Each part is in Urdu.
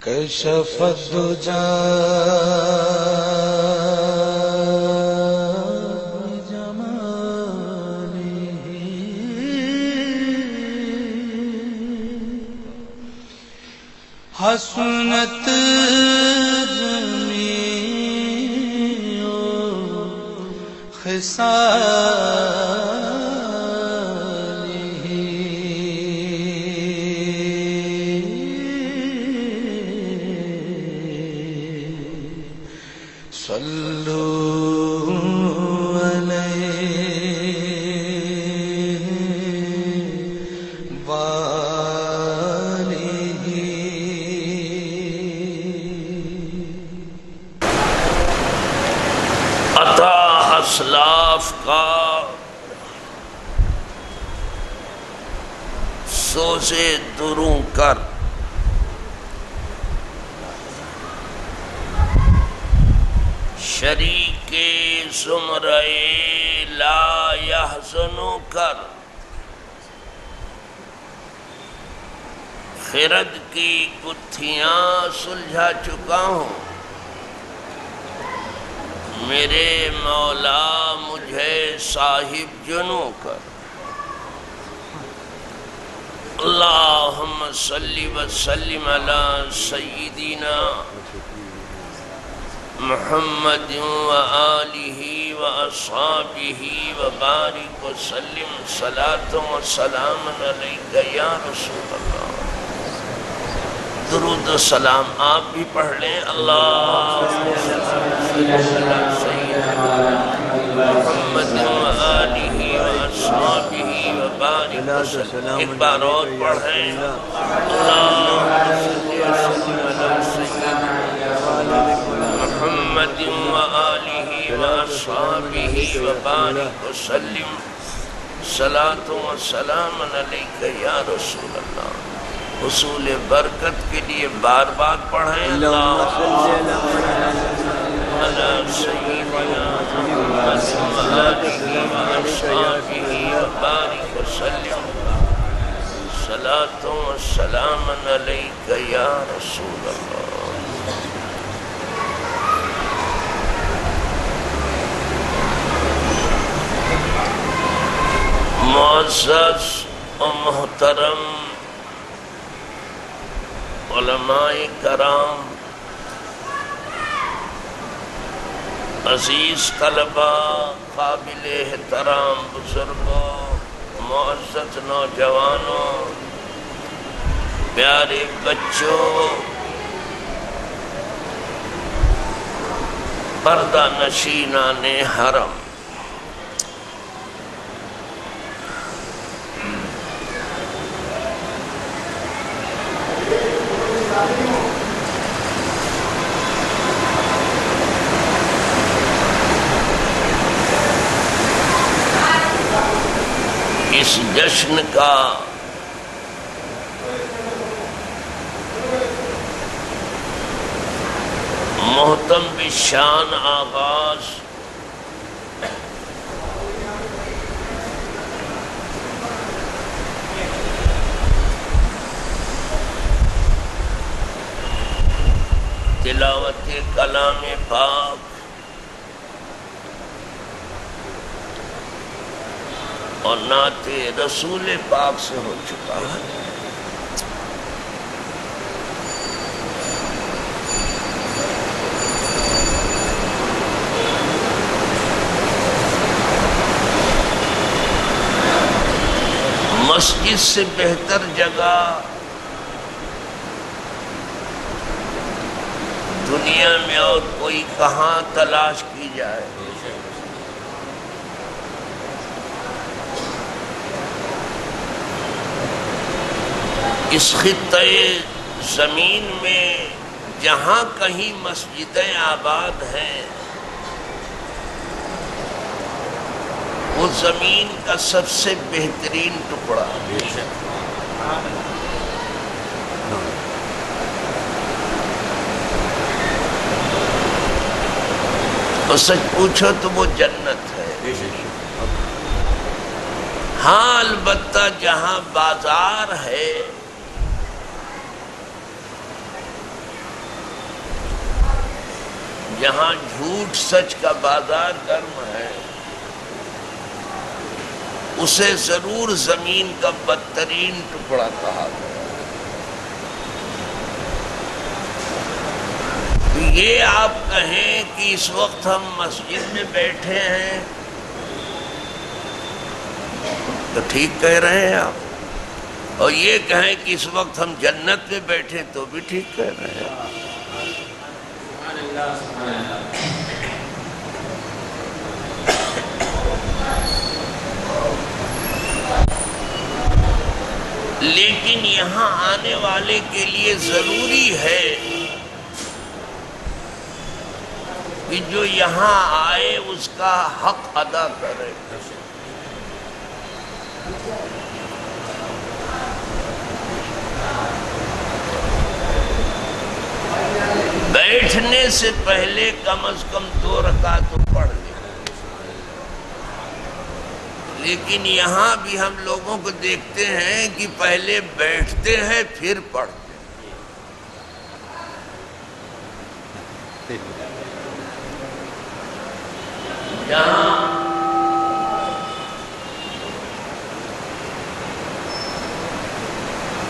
كشف الدجى بجماله حسنت جميع خصاله صلوا عليه وآله عطا اسلاف کا سوزے دروں کر شریک زمرے لا یحزنو کر خرد کی گتھیاں سلجھا چکا ہوں میرے مولا مجھے صاحب جنو کر اللہم صلی وسلم علی سیدنا محمد وآلہ وأصحابہ وبارک وسلم صلاة و سلام علیکہ یا رسول اللہ درود و سلام آپ بھی پڑھ لیں اللہم صلی علی سیدنا محمد وآلہ وأصحابہ وبارک وسلم ایک بار اور پڑھیں اللہم صلی علی سیدنا محمد وآلہ وأصحابہ وبارک وسلم صلاة و سلام علیکہ یا رسول اللہ حصول برکت کے لیے بار بار پڑھیں اللہم صلی علی سیدنا محمد وآلہ وأصحابہ وبارک وسلم صلاة و سلام علیکہ یا رسول اللہ معزز و محترم علماء کرام عزیز طلبہ قابل احترام بزرگوں معزز نوجوانوں پیارے بچوں پردہ نشینان حرم اس جشن کا محتم بشان آغاز تلاوت کلام پاک اور نعت رسول پاک سے ہو چکا ہے مسجد سے بہتر جگہ دنیا میں اور کوئی کہاں تلاش کی جائے اس خطے زمین میں جہاں کہیں مسجدیں آباد ہیں وہ زمین کا سب سے بہترین ٹکڑا تو سچ پوچھو تو وہ جنت ہے۔ ہاں البتہ جہاں بازار ہے، جہاں جھوٹ سچ کا بازار گرم ہے، اسے ضرور زمین کا بدترین ٹکڑا کہا گیا۔ یہ آپ کہیں کہ اس وقت ہم مسجد میں بیٹھے ہیں تو ٹھیک کہہ رہے ہیں آپ، اور یہ کہیں کہ اس وقت ہم جنت میں بیٹھے تو بھی ٹھیک کہہ رہے ہیں۔ لیکن یہاں آنے والے کے لیے ضروری ہے کہ جو یہاں آئے اس کا حق ادا کرے۔ بیٹھنے سے پہلے کم از کم 2 رکعت تو پڑھ لیں۔ لیکن یہاں بھی ہم لوگوں کو دیکھتے ہیں کہ پہلے بیٹھتے ہیں پھر پڑھتے ہیں۔ یہاں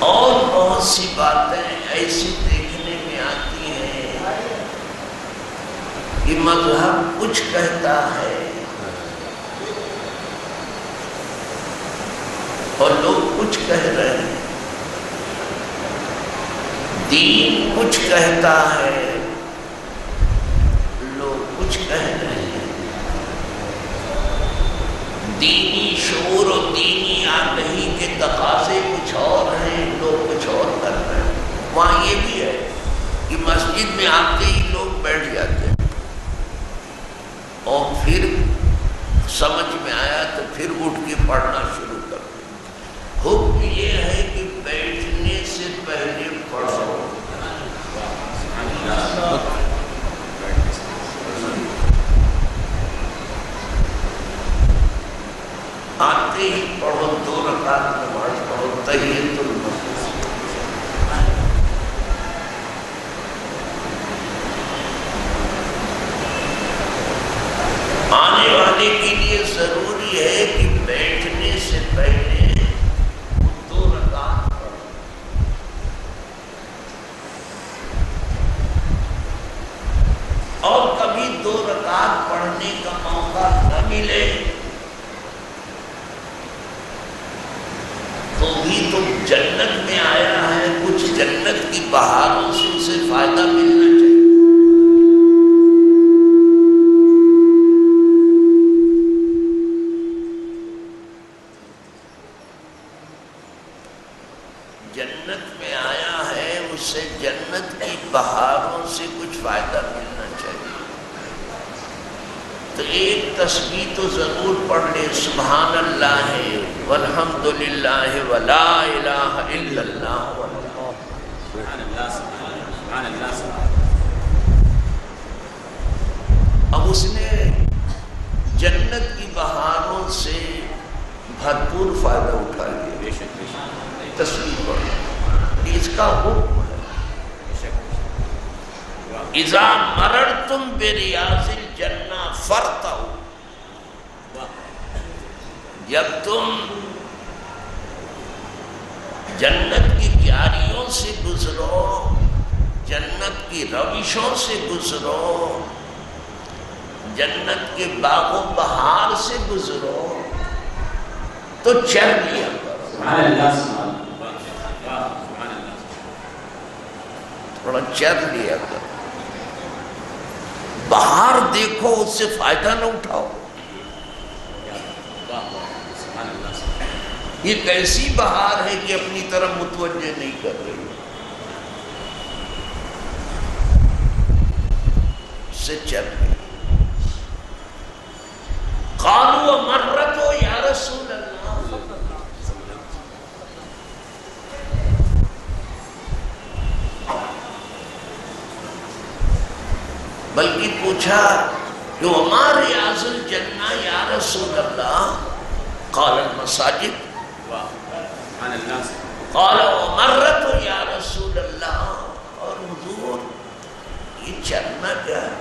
اور بہت سی باتیں ایسی دیکھنے میں آتی ہیں کہ مذہب کچھ کہتا ہے اور لوگ کچھ کہہ رہے ہیں، دین کچھ کہتا ہے، لوگ کچھ کہہ رہے ہیں۔ دینی شعور اور دینی آگہی کے تقاضے کچھ اور ہیں، لوگ کچھ اور کر رہے ہیں۔ وہاں یہ بھی ہے کہ مسجد میں آتے ہی لوگ بیٹھ جاتے ہیں اور پھر سمجھ میں آیا تو پھر اٹھ کے پڑھنا شروع کر دیں۔ حکم یہ ہے کہ بیٹھنے سے پہلے پڑھو۔ آتے ہی پڑھو، 2 رکعت نماز پڑھو، تحیۃ المسجد۔ آنے والے کے لیے ضروری ہے کہ بیٹھنے سے پہلے 2 رکعت پڑھو۔ اور کبھی 2 رکعت پڑھنے کا موقع نہ ملے تو بھی تو جنت میں آیا ہے، کچھ جنت کی بہاروں سے اسے فائدہ ملنا چاہیے۔ جنت میں آیا ہے، اسے جنت کی بہاروں سے کچھ فائدہ ملنا چاہیے۔ تو ایک تسبیح تو ضرور پڑھ لے، سبحان اللہ والحمد للہ ولا الہ الا اللہ واللہ۔ اب اس نے جنت کی بہاروں سے بھرپور فائدہ اٹھا لیا، تسبیح پڑھ، اس کا حکم ہے۔ اذا مررتم بریاض الجنہ فرتعوا، جب تم جنت کی کیاریوں سے گزرو، جنت کی روشوں سے گزرو، جنت کے باغ و بہار سے گزرو تو چل لیا کرو، تھوڑا چل لیا کرو۔ باہر دیکھو، اس سے فائدہ نہ اٹھاؤ۔ یہ کیسی بہار ہے کہ اپنی طرف متوجہ نہیں کر رہی، اس سے چل رہی۔ قالوا مرتو یا رسول اللہ، بلکہ پوچھا کہ وما ریاض الجنہ یا رسول اللہ؟ قال المساجد قال ومرت یا رسول اللہ، اور حضور یہ چرنا کیا ہے؟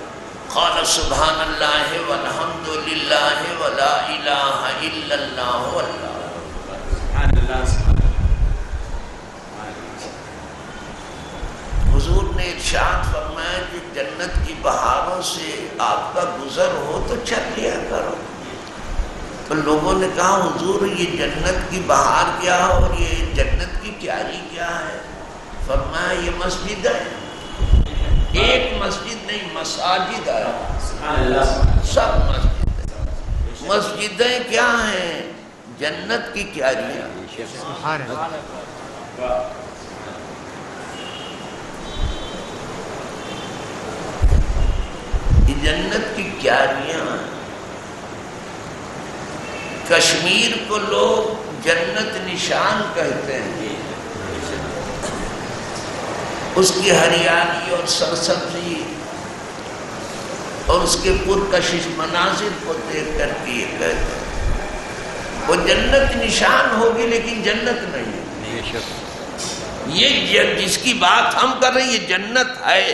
قال سبحان اللہ والحمد للہ ولا الہ الا اللہ واللہ۔ حضور نے ارشاد فرمایا کہ جنت کی بہاروں سے آپ کا گزر ہو تو چل لیا کرو۔ تو لوگوں نے کہا حضور یہ جنت کی بہار کیا اور یہ جنت کی کیاری کیا ہے؟ فرمایا یہ مسجد ہے، ایک مسجد نہیں مساجد ہے، سب مسجد ہے۔ مسجدیں کیا ہیں؟ جنت کی کیاریاں۔ یہ جنت کی کیاریاں۔ کشمیر کو لوگ جنت نشان کہتے ہیں، اس کی ہریالی اور سرسبزی اور اس کے پرکشش مناظر کو دیکھ کر کے یہ کہتے ہیں وہ جنت نشان ہوگی لیکن جنت نہیں ہے۔ یہ جس کی بات ہم کر رہے ہیں یہ جنت ہے،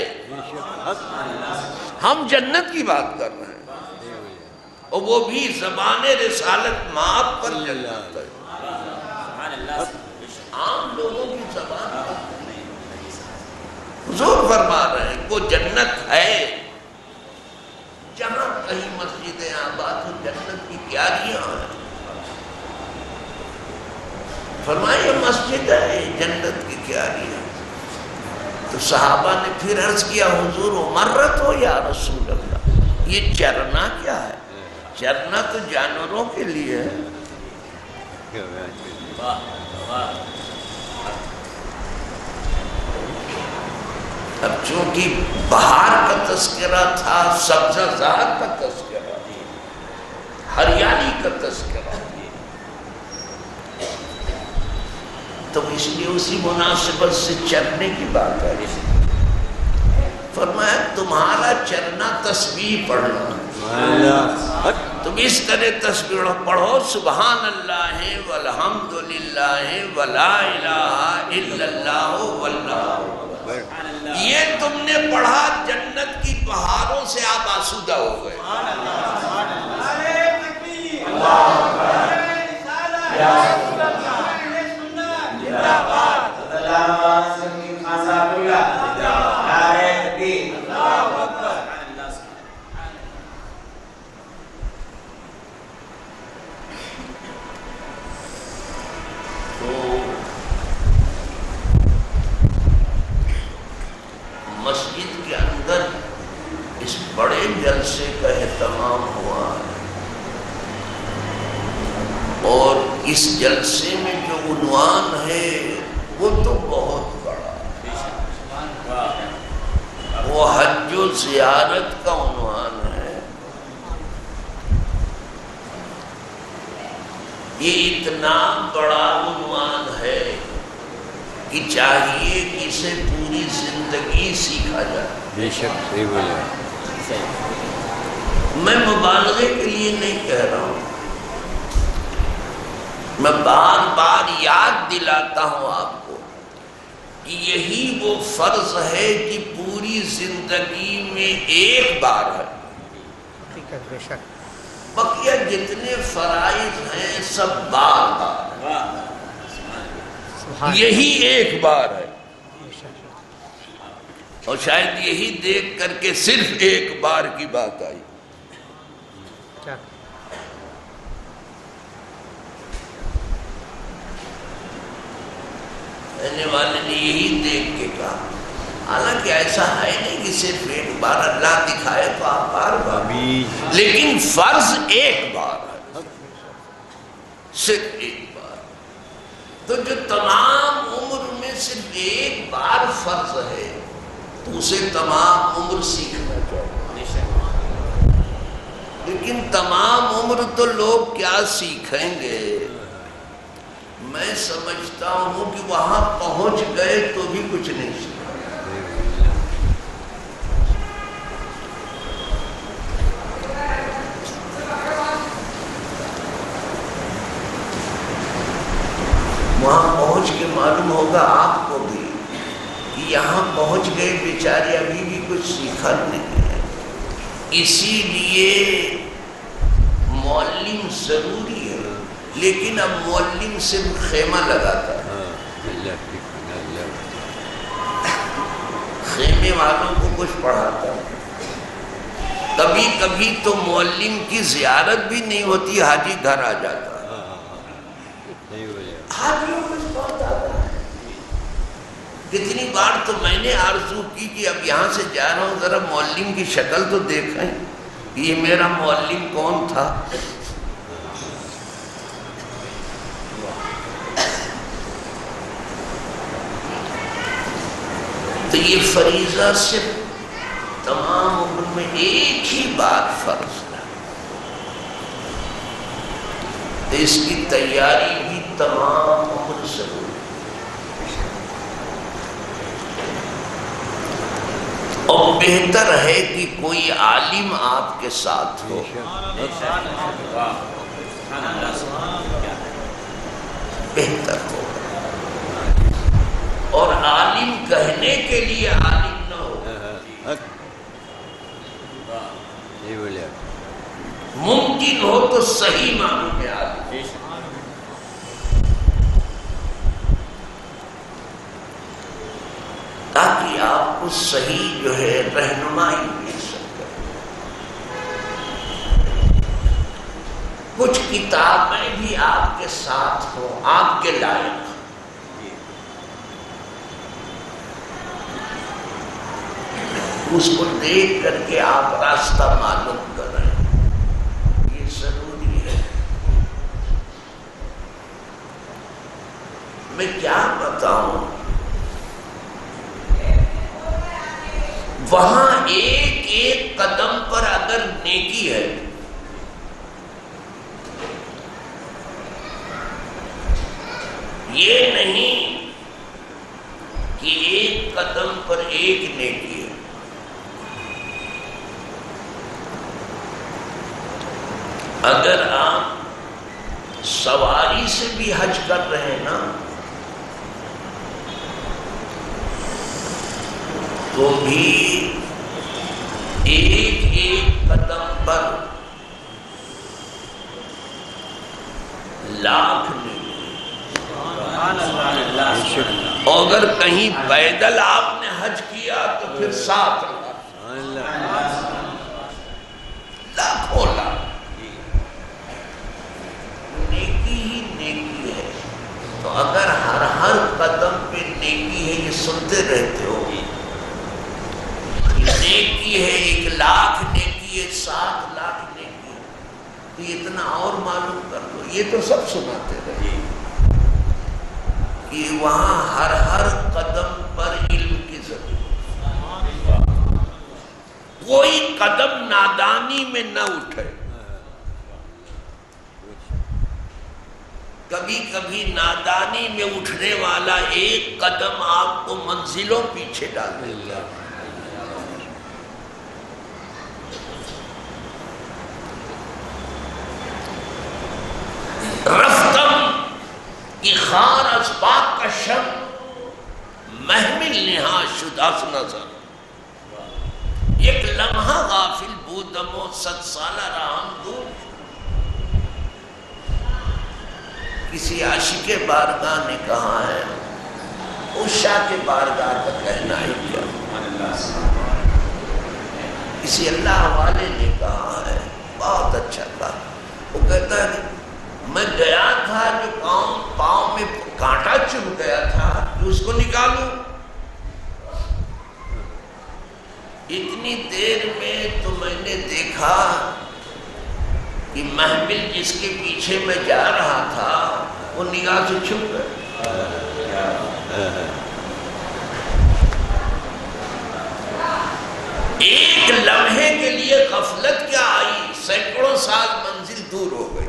ہم جنت کی بات کر رہے ہیں، اور وہ بھی زبان رسالت مآب پر جنت ہے، عام لوگوں کی زبان پر۔ حضور فرما رہے ہیں وہ جنت ہے، جہاں کہیں مسجدیں آباد ہو جنت کی کیاریاں ہیں۔ فرمایا مسجد ہے جنت کی کیاریاں۔ تو صحابہ نے پھر عرض کیا حضور مرت ہو یا رسول اللہ، یہ چرنا کیا ہے؟ چرنا تو جانوروں کے لیے ہے۔ اب چونکہ بہار کا تذکرہ تھا، سبزہ زار کا تذکرہ، ہریالی کا تذکرہ، تو اس لیے اسی مناسبت سے چرنے کی بات ہے۔ فرمایا تمہارا چرنا تسبیح پڑھنا، تم اس طرح تسبیح پڑھو سبحان اللہ والحمد للہ ولا الہ الا اللہ واللہ۔ یہ تم نے پڑھا جنت کی بہاروں سے آپ آسودہ ہو گئے۔ مسجد کے اندر اس بڑے جلسے کا اہتمام ہوا ہے، اور اس جلسے میں جو عنوان ہے وہ تو بہت بڑا ہے، وہ حج و زیارت کا عنوان ہے۔ یہ اتنا بڑا عنوان ہے کہ چاہیے کہ اسے پوری زندگی سیکھا جائے۔ بے شک صحیح بولے۔ میں مبالغے کے لیے نہیں کہہ رہا ہوں، میں بار بار یاد دلاتا ہوں آپ کو کہ یہی وہ فرض ہے کہ پوری زندگی میں ایک بار ہے۔ بے شک بقیہ جتنے فرائض ہیں سب بار بار ہیں، یہی ایک بار ہے، اور شاید یہی دیکھ کر کے صرف ایک بار کی بات آئی۔ کہنے والے نے یہی دیکھ کے کہا، حالانکہ ایسا ہے نہیں کہ صرف ایک بار اللہ دکھائے تو آپ بار بار، لیکن فرض ایک بار ہے، صرف ایک بار۔ تو جو تمام عمر میں صرف ایک بار فرض ہے تو اسے تمام عمر سیکھنا چاہیے، لیکن تمام عمر تو لوگ کیا سیکھیں گے؟ میں سمجھتا ہوں کہ وہاں پہنچ گئے تو بھی کچھ نہیں سیکھا۔ ہوگا آپ کو بھی کہ یہاں پہنچ گئے بیچارے، ابھی بھی کچھ سیکھا نہیں ہے. اسی لیے معلم ضروری ہے، لیکن اب معلم صرف خیمہ لگاتا ہے. خیمے والوں کو کچھ پڑھاتا ہے. کبھی کبھی تو معلم کی زیارت بھی نہیں ہوتی، حاجی گھر آ جاتا ہے. حاجیوں میں بہت آتا ہے. کتنی بار تو میں نے آرزو کی کہ اب یہاں سے جا رہا ہوں، ذرا معلم کی شکل تو دیکھیں یہ میرا معلم کون تھا. تو یہ فریضہ صرف تمام عمر میں ایک ہی بات فرض ہے، تو اس کی تیاری بھی تمام عمر ضروری. اور بہتر ہے کہ کوئی عالم آپ کے ساتھ ہو. بہتر ہو. اور عالم کہنے کے لیے عالم نہ ہو. ممکن ہو تو صحیح معنوں میں عالم، تاکہ آپ کو صحیح جو ہے رہنمائی مل سکے. کچھ کتابیں بھی آپ کے ساتھ ہوں، آپ کے لائق، اس کو دیکھ کر کے آپ راستہ معلوم کریں. یہ ضروری ہے. میں کیا بتاؤں، وہاں ایک ایک قدم پر اگر نیکی ہے، یہ نہیں کہ ایک قدم پر ایک نیکی ہے. اگر آپ سواری سے بھی حج کر رہے ہیں نا، تو بھی ایک ایک قدم پر لاکھ نہیں. اور اگر کہیں پیدل آپ نے حج کیا تو پھر 7 لاکھوں لاکھ. نیکی ہی نیکی ہے. تو اگر ہر قدم پہ نیکی ہے، یہ سنتے رہتے ہو، نیکی ہے 1 لاکھ نیکی ہے، 7 لاکھ نیکی ہے، تو اتنا اور معلوم کر دو. یہ تو سب سناتے رہے کہ وہاں ہر قدم پر علم کی ضرورت. کوئی قدم نادانی میں نہ اٹھے. کبھی کبھی نادانی میں اٹھنے والا ایک قدم آپ کو منزلوں پیچھے ڈال دیتا ہے. رفتم کی خار از پاک کا شم، محمل نہا شداس نظر. ایک لمحہ غافل بودم و 100 سالہ رہم دور. کسی عاشق بارگاہ نے کہا ہے، اس شاہ کے بارگاہ کا کہنا ہے کیا. کسی اللہ والے نے کہا ہے، بہت اچھا کہا. وہ کہتا ہے میں گیا تھا، جو پاؤں میں کانٹا چبھ گیا تھا، جو اس کو نکالوں. اتنی دیر میں تو میں نے دیکھا کہ محمل جس کے پیچھے میں جا رہا تھا وہ نگاہ سے چھپ گیا. ایک لمحے کے لیے غفلت کیا آئی، سینکڑوں سال منزل دور ہو گئی.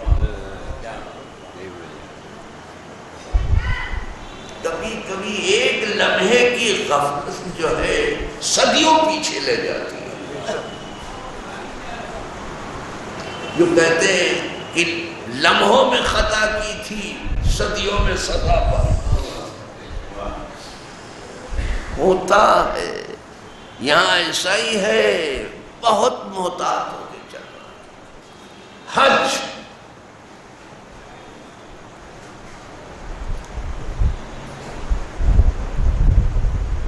کبھی کبھی ایک لمحے کی غفلت جو ہے صدیوں پیچھے لے جاتی ہے. جو کہتے ہیں کہ لمحوں میں خطا کی تھی، صدیوں میں سزا پا. ہوتا ہے، یہاں ایسا ہی ہے، بہت محتاط ہو کے چلنا۔ حج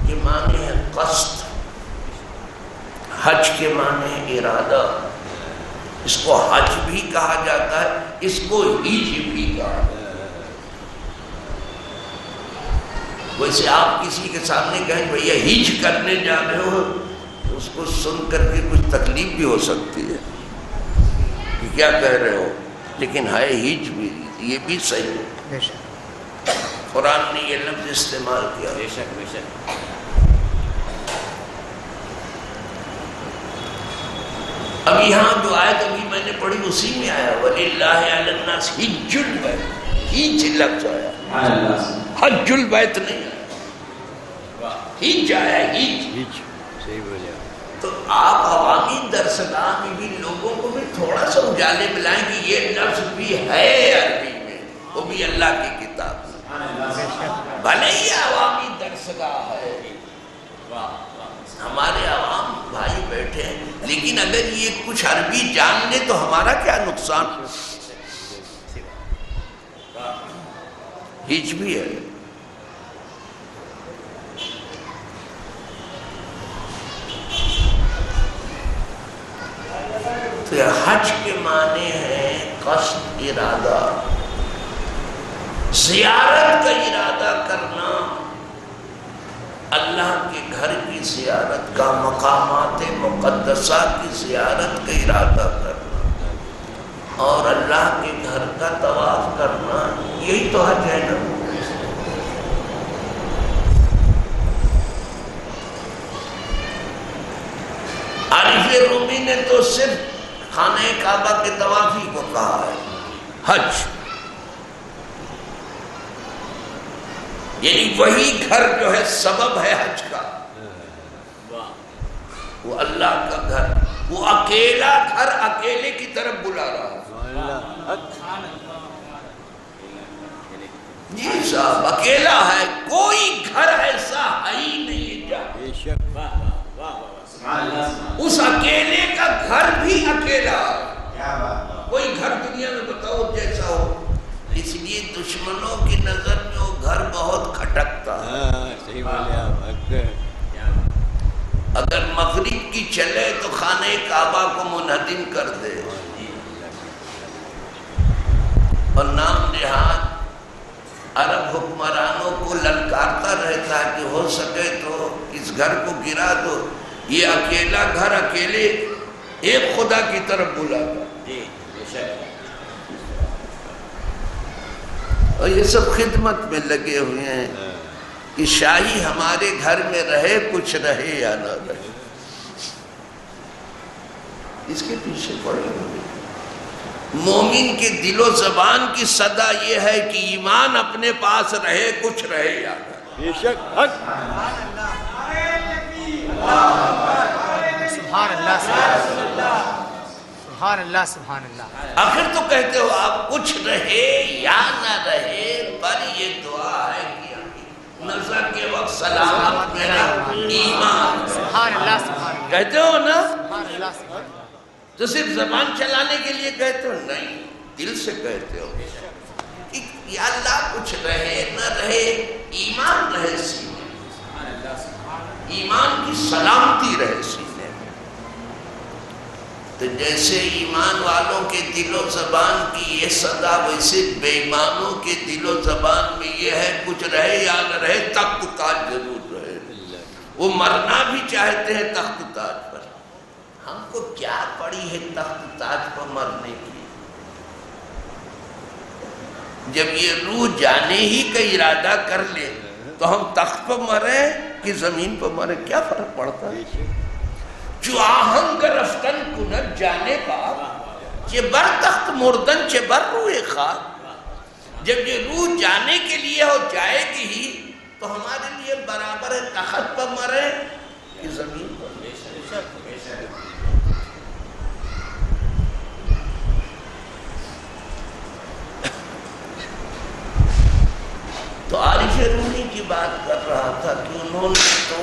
کے معنی ہے قصد، حج کے معنی ہے ارادہ، اس کو حج بھی کہا جاتا ہے، اس کو ہج بھی کہا جاتا ہے۔ ویسے آپ کسی کے سامنے کہیں بھیا ہج کرنے جا رہے ہو، تو اس کو سن کر کے کچھ تکلیف بھی ہو سکتی ہے کہ کیا کہہ رہے ہو، لیکن ہے ہج بھی، یہ بھی صحیح ہے۔ بے شک قرآن نے یہ لفظ استعمال کیا۔ بے شک بے شک۔ اب یہاں جو آیت ابھی میں نے پڑھی اسی میں آیا وَلِلَّهِ عَلَى النَّاسِ حِجُّ الْبَيْتِ، ہج لفظ آیا، حج البیت نہیں آیا، ہج آیا، ہج۔ صحیح بولے آپ۔ تو آپ عوامی درسگاہ میں بھی لوگوں کو بھی تھوڑا سا اجالے ملائیں کہ یہ لفظ بھی ہے عربی میں، وہ بھی اللہ کی کتاب میں، بھلے ہی عوامی درسگاہ ہے، ہمارے عوام بھائی بیٹھے ہیں، لیکن اگر یہ کچھ عربی جان لے تو ہمارا کیا نقصان؟ ہج بھی ہے۔ تو یہ حج کے معنی ہے قصد، ارادہ، زیارت کا ارادہ کرنا، اللہ کے گھر کی زیارت کا، مقامات مقدسہ کی زیارت کا ارادہ کرنا اور اللہ کے گھر کا طواف کرنا، یہی تو حج ہے نا۔ عارف رومی نے تو صرف خانہ کعبہ کے طوافی کو کہا ہے حج، یعنی وہی گھر جو ہے سبب ہے حج کا، وہ اللہ کا گھر، وہ اکیلا گھر اکیلے کی طرف بلا رہا ہے۔ جی صاحب اکیلا ہے، کوئی گھر ایسا ہے ہی نہیں جہاں اس اکیلے کا گھر بھی اکیلا ہے۔ کوئی گھر دنیا میں بتاؤ جیسا ہو، اس لیے دشمنوں کی نظر میں وہ گھر بہت کھٹکتا ہے۔ صحیح بولے آپ۔ اگر مغرب کی چلے تو خانہ کعبہ کو منہدم کر دے، اور نام نہاد عرب حکمرانوں کو للکارتا رہتا ہے کہ ہو سکے تو اس گھر کو گرا دو، یہ اکیلا گھر اکیلے ایک خدا کی طرف بلاتا۔ اور یہ سب خدمت میں لگے ہوئے ہیں کہ شاہی ہمارے گھر میں رہے، کچھ رہے یا نہ رہے، اس کے پیچھے پڑے ہوئے۔ مومن کے دل و زبان کی صدا یہ ہے کہ ایمان اپنے پاس رہے، کچھ رہے یا نہ رہے۔ بے شک حق۔ سبحان اللہ سبحان اللہ سبحان اللہ۔ آخر تو کہتے ہو آپ کچھ رہے یا نہ رہے، پر یہ دعا ہے کہ نظر کے وقت سلامت میرا ایمان۔ سبحان اللہ سبحان اللہ کہتے ہو نا؟ سبحان اللہ سبحان اللہ۔ تو صرف زبان چلانے کے لیے کہتے ہو؟ نہیں، دل سے کہتے ہو کہ یا اللہ کچھ رہے نہ رہے، ایمان رہے سینے، ایمان کی سلامتی رہے سینے۔ تو جیسے ایمان والوں کے دل و زبان کی یہ صدا، ویسے بے ایمانوں کے دل و زبان میں یہ ہے کچھ رہے یا نہ رہے، تخت تاج ضرور رہے۔ وہ مرنا بھی چاہتے ہیں تخت تاج پر۔ ہم کو کیا پڑی ہے تخت تاج پر مرنے کی؟ جب یہ روح جانے ہی کا ارادہ کر لے تو ہم تخت پر مریں کہ زمین پر مریں، کیا فرق پڑتا ہے؟ جو آہنگ رفتن کنت جانے کا چہ بر تخت مردن چہ بر روح خاک، جب یہ روح جانے کے لیے ہو جائے گی ہی تو ہمارے لیے برابر ہے تخت پر مریں کہ زمین پر۔ تو عارف رومی کی بات کر رہا تھا کہ انہوں نے تو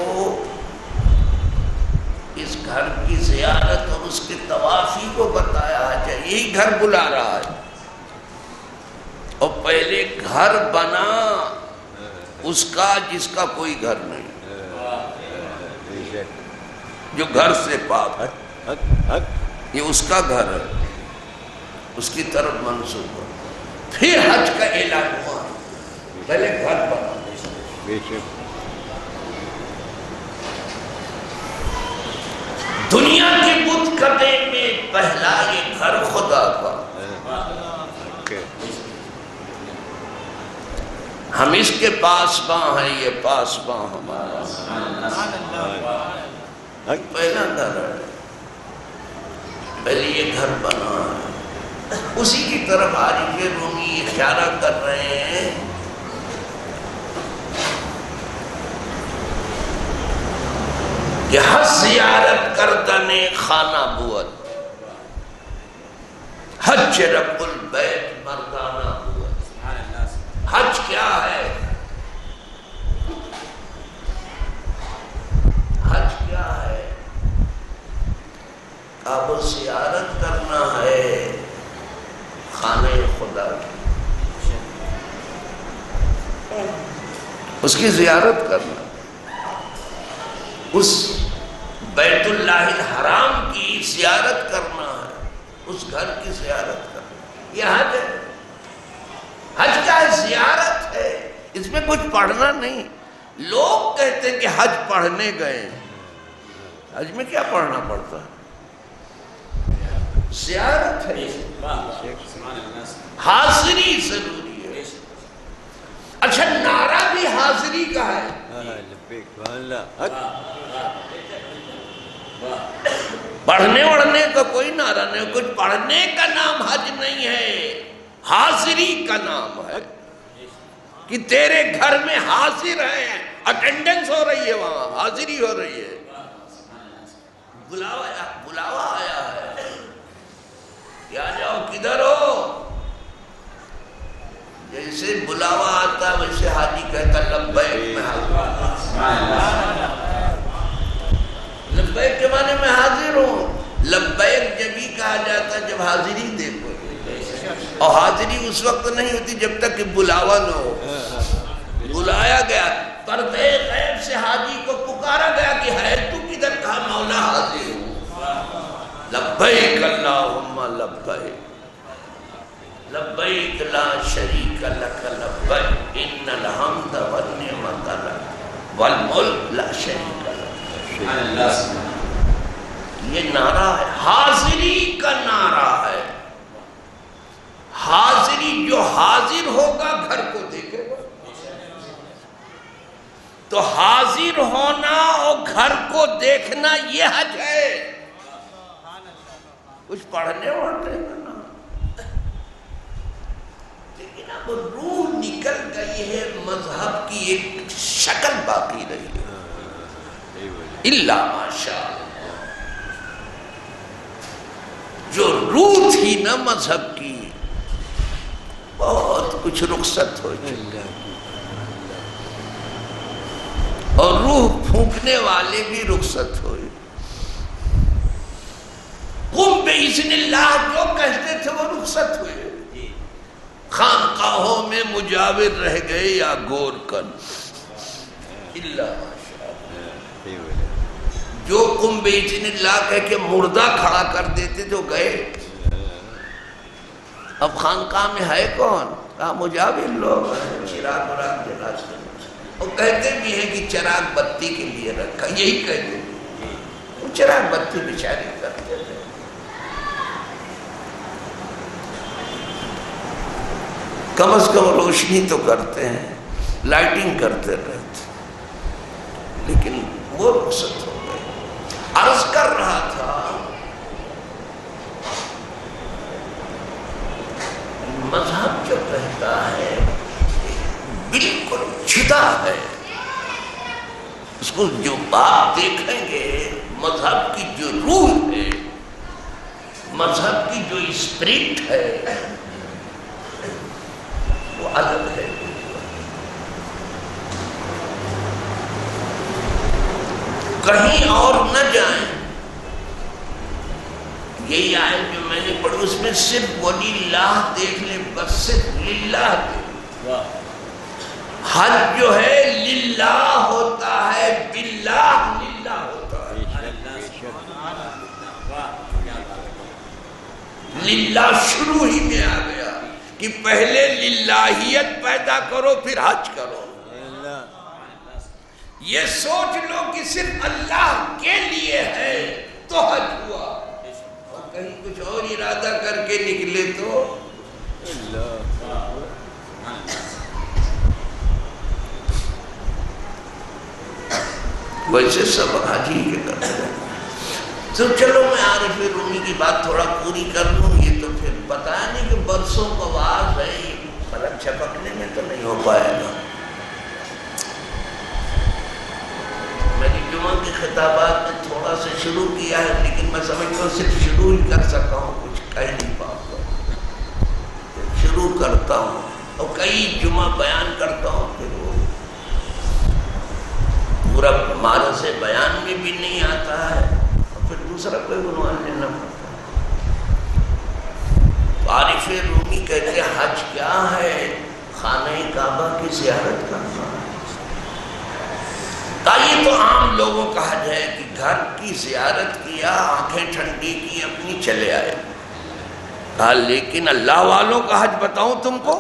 اس گھر کی زیارت اور اس کے طوافی کو بتایا ہے، یہی گھر بلا رہا ہے، اور پہلے گھر بنا اس کا جس کا کوئی گھر نہیں، جو گھر سے پاک ہے، یہ اس کا گھر ہے، اس کی طرف منسوب ہے، پھر حج کا اعلان ہوا، پہلے گھر بنا۔ دنیا کے بت کدے میں پہلا یہ گھر خدا کا، ہم اس کے پاسباں ہیں، یہ پاسباں ہمارا، پہلا گھر ہے، پہلے یہ گھر بنا ہے، اسی کی طرف عارف رومی اشارہ کر رہے ہیں کہ حج زیارت کردنے خانہ بود، حج رب البیت مردانہ بود۔ حج کیا ہے؟ حج کیا ہے؟ کعبہ زیارت کرنا ہے خانہ خدا کی، اس کی زیارت کرنا، اس بیت اللہ الحرام کی زیارت کرنا ہے، اس گھر کی زیارت کرنا، یہ حج ہے۔ حج کیا ہے؟ زیارت ہے، اس میں کچھ پڑھنا نہیں۔ لوگ کہتے ہیں کہ حج پڑھنے گئے، حج میں کیا پڑھنا پڑتا ہے؟ زیارت ہے، حاضری ضروری ہے۔ اچھا نعرہ بھی حاضری کا ہے، پڑھنے وڑھنے کا کوئی نعرہ نہیں، کچھ پڑھنے کا نام حج نہیں ہے، حاضری کا نام ہے کہ تیرے گھر میں حاضر ہیں، اٹینڈنس ہو رہی ہے، وہاں حاضری ہو رہی ہے، بلاوا آیا ہے، کیا جاؤ کدھر ہو؟ جیسے بلاوا آتا ویسے حاجی کہتا لبیک میں حاضر، لبیک کے معنی میں حاضر ہوں۔ لبیک جب ہی کہا جاتا جب حاضری دیکھو، اور حاضری اس وقت نہیں ہوتی جب تک کہ بلاوا نہ ہو، بلایا گیا، پردے غیب سے حاجی کو پکارا گیا کہ ہے تو کدھر؟ کہا مولا حاضر ہوں، لبیک اللہم لبیک لبیک لا شریک لک لبیک ان الحمد والنعمت لک والملک لا شریک لک۔ یہ نعرہ ہے، حاضری کا نعرہ ہے، حاضری، جو حاضر ہوگا گھر کو دیکھے گا، تو حاضر ہونا اور گھر کو دیکھنا یہ حج ہے، کچھ پڑھنے وڑھنے کا نا۔ لیکن اب روح نکل گئی ہے، مذہب کی ایک شکل باقی رہی ہے، اللہ ماشاءاللہ، جو روح تھی نا مذہب کی بہت کچھ رخصت ہو چکا، اور روح پھونکنے والے بھی رخصت ہوئے۔ قم بِإِذْنِ اللہ جو کہتے تھے وہ رخصت ہوئے، خانقاہوں میں مجاور رہ گئے یا گور کن، اللہ ماشاءاللہ، جو قم بِإِذْنِ اللہ کہہ کے مردہ کھڑا کر دیتے تھے وہ گئے۔ اب خانقاہ میں ہے کون؟ کہا مجاور لوگ ہیں، چراغ وراغ جلاتے ہیں، اور کہتے بھی ہیں کہ چراغ بتی کے لیے رکھا، یہی کہتے ہیں، وہ چراغ بتی بیچارے کرتے تھے۔ کم از کم روشنی تو کرتے ہیں، لائٹنگ کرتے رہتے، لیکن وہ رخصت ہو گئے۔ عرض کر رہا تھا مذہب جو کہتا ہے بالکل جدا ہے، اس کو جو بات دیکھیں گے، مذہب کی جو روح ہے، مذہب کی جو اسپرٹ ہے وہ الگ ہے۔ کہیں اور نہ جائیں. یہی آیت جو میں نے پڑھی اس میں صرف ولی اللہ دیکھ لیں، بس صرف للہ دیکھ. حج جو ہے للہ ہوتا ہے، باللہ للہ ہوتا ہے. للہ شروع ہی میں آ گیا کہ پہلے للہیت پیدا کرو پھر حج کرو. یہ سوچ لو کہ صرف اللہ کے لیے ہے تو حج ہوا، اور کہیں کچھ اور ارادہ کر کے نکلے تو ویسے سب حج ہی کے کرتے ہیں. تو چلو میں عارف رومی کی بات تھوڑا پوری کر لوں. یہ تو پھر بتایا نہیں کہ برسوں کا واز ہے، پلک چھپکنے میں تو نہیں ہو پائے گا. میری جمعہ کی خطابات میں تھوڑا سا شروع کیا ہے، لیکن میں سمجھتا ہوں صرف شروع ہی کر سکا ہوں، کچھ کہہ نہیں پاؤں. شروع کرتا ہوں اور کئی جمعہ بیان کرتا ہوں، پھر وہ پورا مارا سے بیان میں بھی نہیں آتا ہے، اور پھر دوسرا کوئی عنوان لینا پڑتا ہے. عارف رومی کہتے ہیں حج کیا ہے؟ خانہ کعبہ کی زیارت کرنا. یہ تو عام لوگوں کا حج ہے کہ گھر کی زیارت کیا، آنکھیں ٹھنڈی کی، اپنی چلے آئے. لیکن اللہ والوں کا حج بتاؤں تم کو،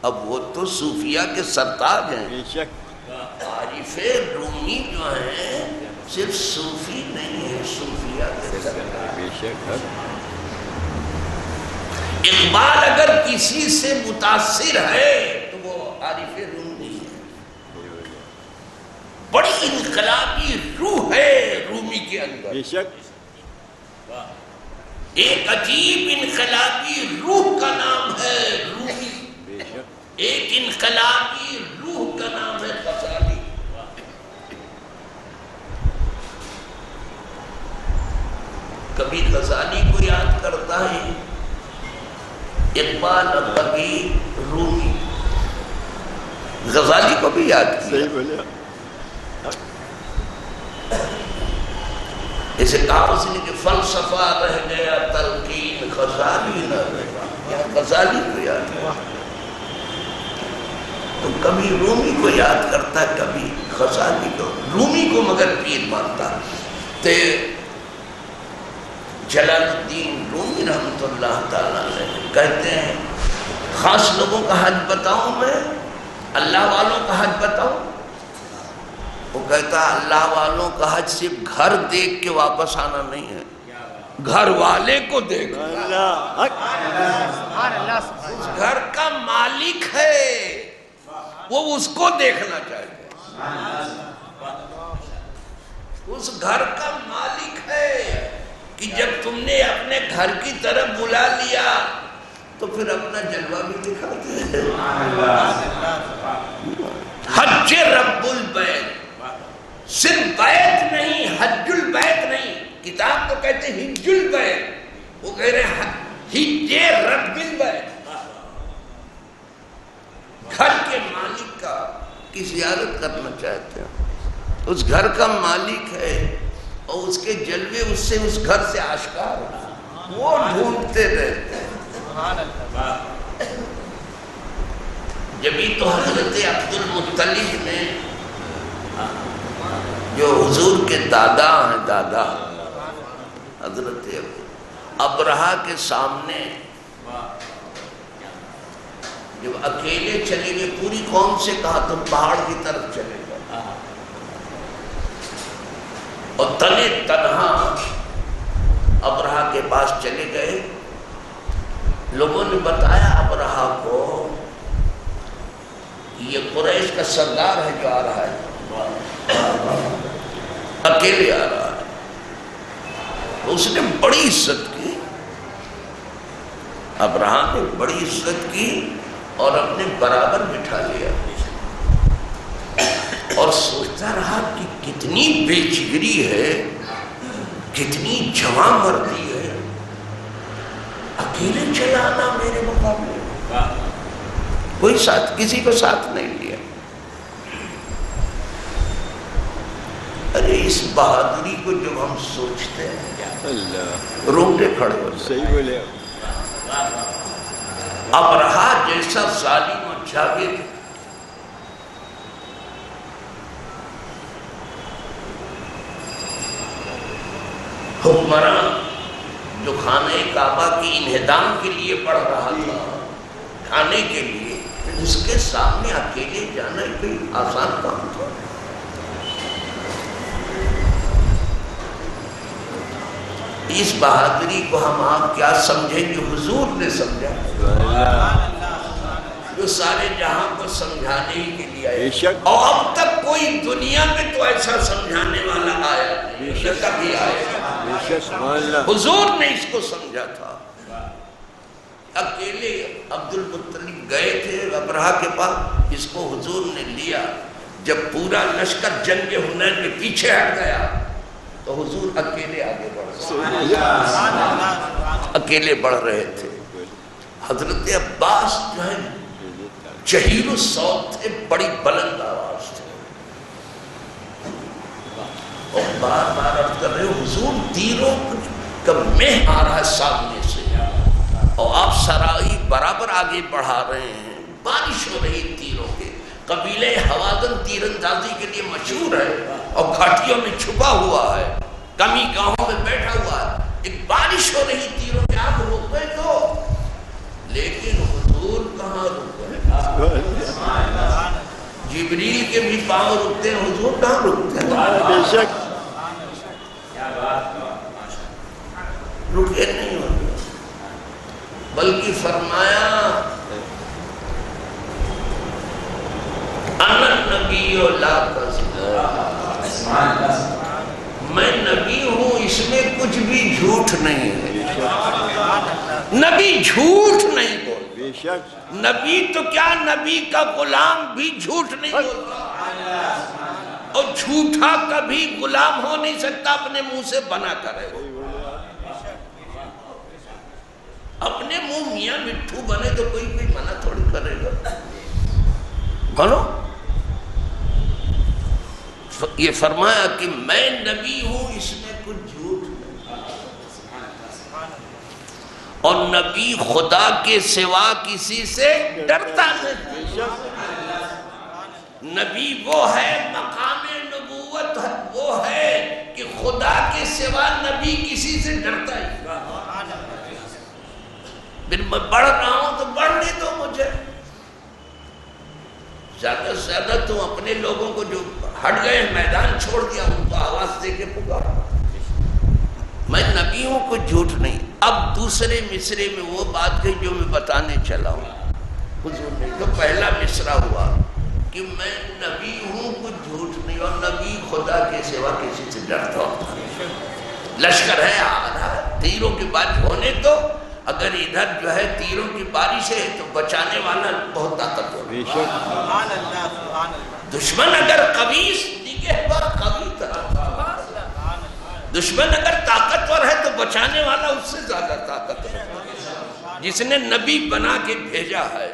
اب وہ تو صوفیہ کے سرتاج ہیں. عارف رومی جو ہیں صرف صوفی نہیں ہے، صوفیہ کے سرتاج. اقبال اگر کسی سے متاثر ہے تو وہ عارف رومی. بڑی انقلابی روح ہے رومی کے اندر، ایک عجیب انقلابی روح کا نام ہے رومی. ایک انقلابی روح کا نام ہے غزالی. کبھی غزالی کو یاد کرتا ہے اقبال، اور کبھی رومی. غزالی کو بھی یاد کیا. اسے کہا اس نے کہ فلسفہ رہ گیا تلقین غزالی نہ رہا. یا غزالی کو یاد کیا تو کبھی رومی کو یاد کرتا، کبھی غزالی کو. رومی کو مگر پیر مانتا. تو جلال الدین رومی رحمۃ اللہ تعالیٰ کہتے ہیں خاص لوگوں کا حج بتاؤں میں، اللہ والوں کا حج بتاؤں؟ وہ کہتا اللہ والوں کا حج صرف گھر دیکھ کے واپس آنا نہیں ہے، گھر والے کو دیکھ. اس گھر کا مالک ہے، وہ اس کو دیکھنا چاہتے ہیں. اس گھر کا مالک ہے کہ جب تم نے اپنے گھر کی طرف بلا لیا تو پھر اپنا جلوہ بھی دکھاتے ہیں. حج رب البیت، صرف بیت نہیں، حج البیت نہیں. کتاب تو کہتے ہیں حج البیت، وہ کہہ رہے ہیں حج رب البیت. گھر کے مالک کا کی زیارت کرنا چاہتے ہیں. اس گھر کا مالک ہے اور اس کے جلوے اس سے، اس گھر سے آشکار ہیں، وہ ڈھونڈتے رہتے ہیں. جبھی تو حضرت عبد المطلب نے جو حضور کے دادا ہیں، دادا حضرت ابرہہ کے سامنے جب اکیلے چلے گئے، پوری قوم سے کہا تم پہاڑ کی طرف چلے گئے، اور تنے تنہا ابرہہ کے پاس چلے گئے. لوگوں نے بتایا ابرہہ کو یہ قریش کا سردار ہے جو آ رہا ہے، اکیلے آ رہا ہے. اس نے بڑی عزت کی، ابرہہ نے بڑی عزت کی اور اپنے برابر بٹھا لیا، اور سوچتا رہا کہ کتنی بے جگری ہے، کتنی جواں مردی ہے، اکیلے چلانا میرے مقابلے، کوئی ساتھ، کسی کو ساتھ نہیں لیا. ارے اس بہادری کو جب ہم سوچتے ہیں اللہ رونگٹے کھڑے ہو جاتے صحیح بولے آپ۔ ابرہہ جیسا ظالم و جاگر حکمران جو خانہ کعبہ کی انہدام کے لیے پڑھ رہا تھا کھانے کے لیے، اس کے سامنے اکیلے جانا کوئی آسان کام تھا؟ اس بہادری کو ہم آپ کیا سمجھیں جو حضور نے سمجھا، جو سارے جہاں کو سمجھانے ہی کے لیے آئے، بے شک۔ اور اب تک کوئی دنیا میں تو ایسا سمجھانے والا آیا نہیں، کبھی آئے گا۔ بے شک سبحان اللہ۔ حضور نے اس کو سمجھا تھا۔ اکیلے عبد المطلب گئے تھے ابرہہ کے پاس، اس کو حضور نے لیا۔ جب پورا لشکر جنگ حنین میں پیچھے ہٹ گیا تو حضور اکیلے آگے بڑھ رہے اکیلے بڑھ رہے تھے۔ حضرت عباس جو ہے جہیر الصوت تھے، بڑی بلند آواز تھے، اور بار بار عرض کر رہے حضور تیروں کا مہ آ رہا ہے سامنے سے، اور آپ سرائی برابر آگے بڑھا رہے ہیں، بارش ہو رہی تیروں کے۔ قبیلہ حوازن تیر اندازی کے لیے مشہور ہے اور گھاٹیوں میں چھپا ہوا ہے، کمی گاہوں میں بیٹھا ہوا ہے۔ ایک بارش ہو رہی تیروں کے، آپ روکے تو، لیکن حضور کہاں رکے؟ جبریل کے بھی پاؤں رکتے ہیں، حضور کہاں رکتے ہیں؟ بے شک رکے نہیں ہوتے، بلکہ فرمایا انا نبی لا کذب، میں نبی ہوں، اس میں کچھ بھی جھوٹ نہیں ہے۔ نبی جھوٹ نہیں بولتا، بے شک نبی تو کیا، نبی کا غلام بھی جھوٹ نہیں بولتا، اور جھوٹا کبھی غلام ہو نہیں سکتا، اپنے منہ سے بنا کرے گا۔ اپنے منہ میاں مٹھو بنے تو کوئی منع تھوڑی کرے گا، بولو۔ یہ فرمایا کہ میں نبی ہوں، اس میں کچھ جھوٹ نہیں، اور نبی خدا کے سوا کسی سے ڈرتا نہیں۔ نبی وہ ہے، مقام نبوت وہ ہے کہ خدا کے سوا نبی کسی سے ڈرتا ہی۔ پھر میں بڑھ رہا ہوں تو بڑھنے دو مجھے، زیادہ سے زیادہ تم اپنے لوگوں کو جو ہٹ گئے میدان چھوڑ دیا ان کو آواز دے کے پکارا۔ میں نبی ہوں، کچھ جھوٹ نہیں۔ اب دوسرے مصرے میں وہ بات کہی جو میں بتانے چلا ہوں حضور نے۔ تو پہلا مصرع ہوا کہ میں نبی ہوں، کچھ جھوٹ نہیں، اور نبی خدا کے سوا کسی سے ڈرتا ہوتا۔ لشکر ہے آ رہا ہے، تیروں کی بارش ہونے تو، اگر ادھر جو ہے تیروں کی بارش ہے تو بچانے والا بہت طاقتور ہے۔ دشمن اگر قوی دشمن اگر طاقتور ہے تو بچانے والا اس سے زیادہ طاقتور ہے۔ جس نے نبی بنا کے بھیجا ہے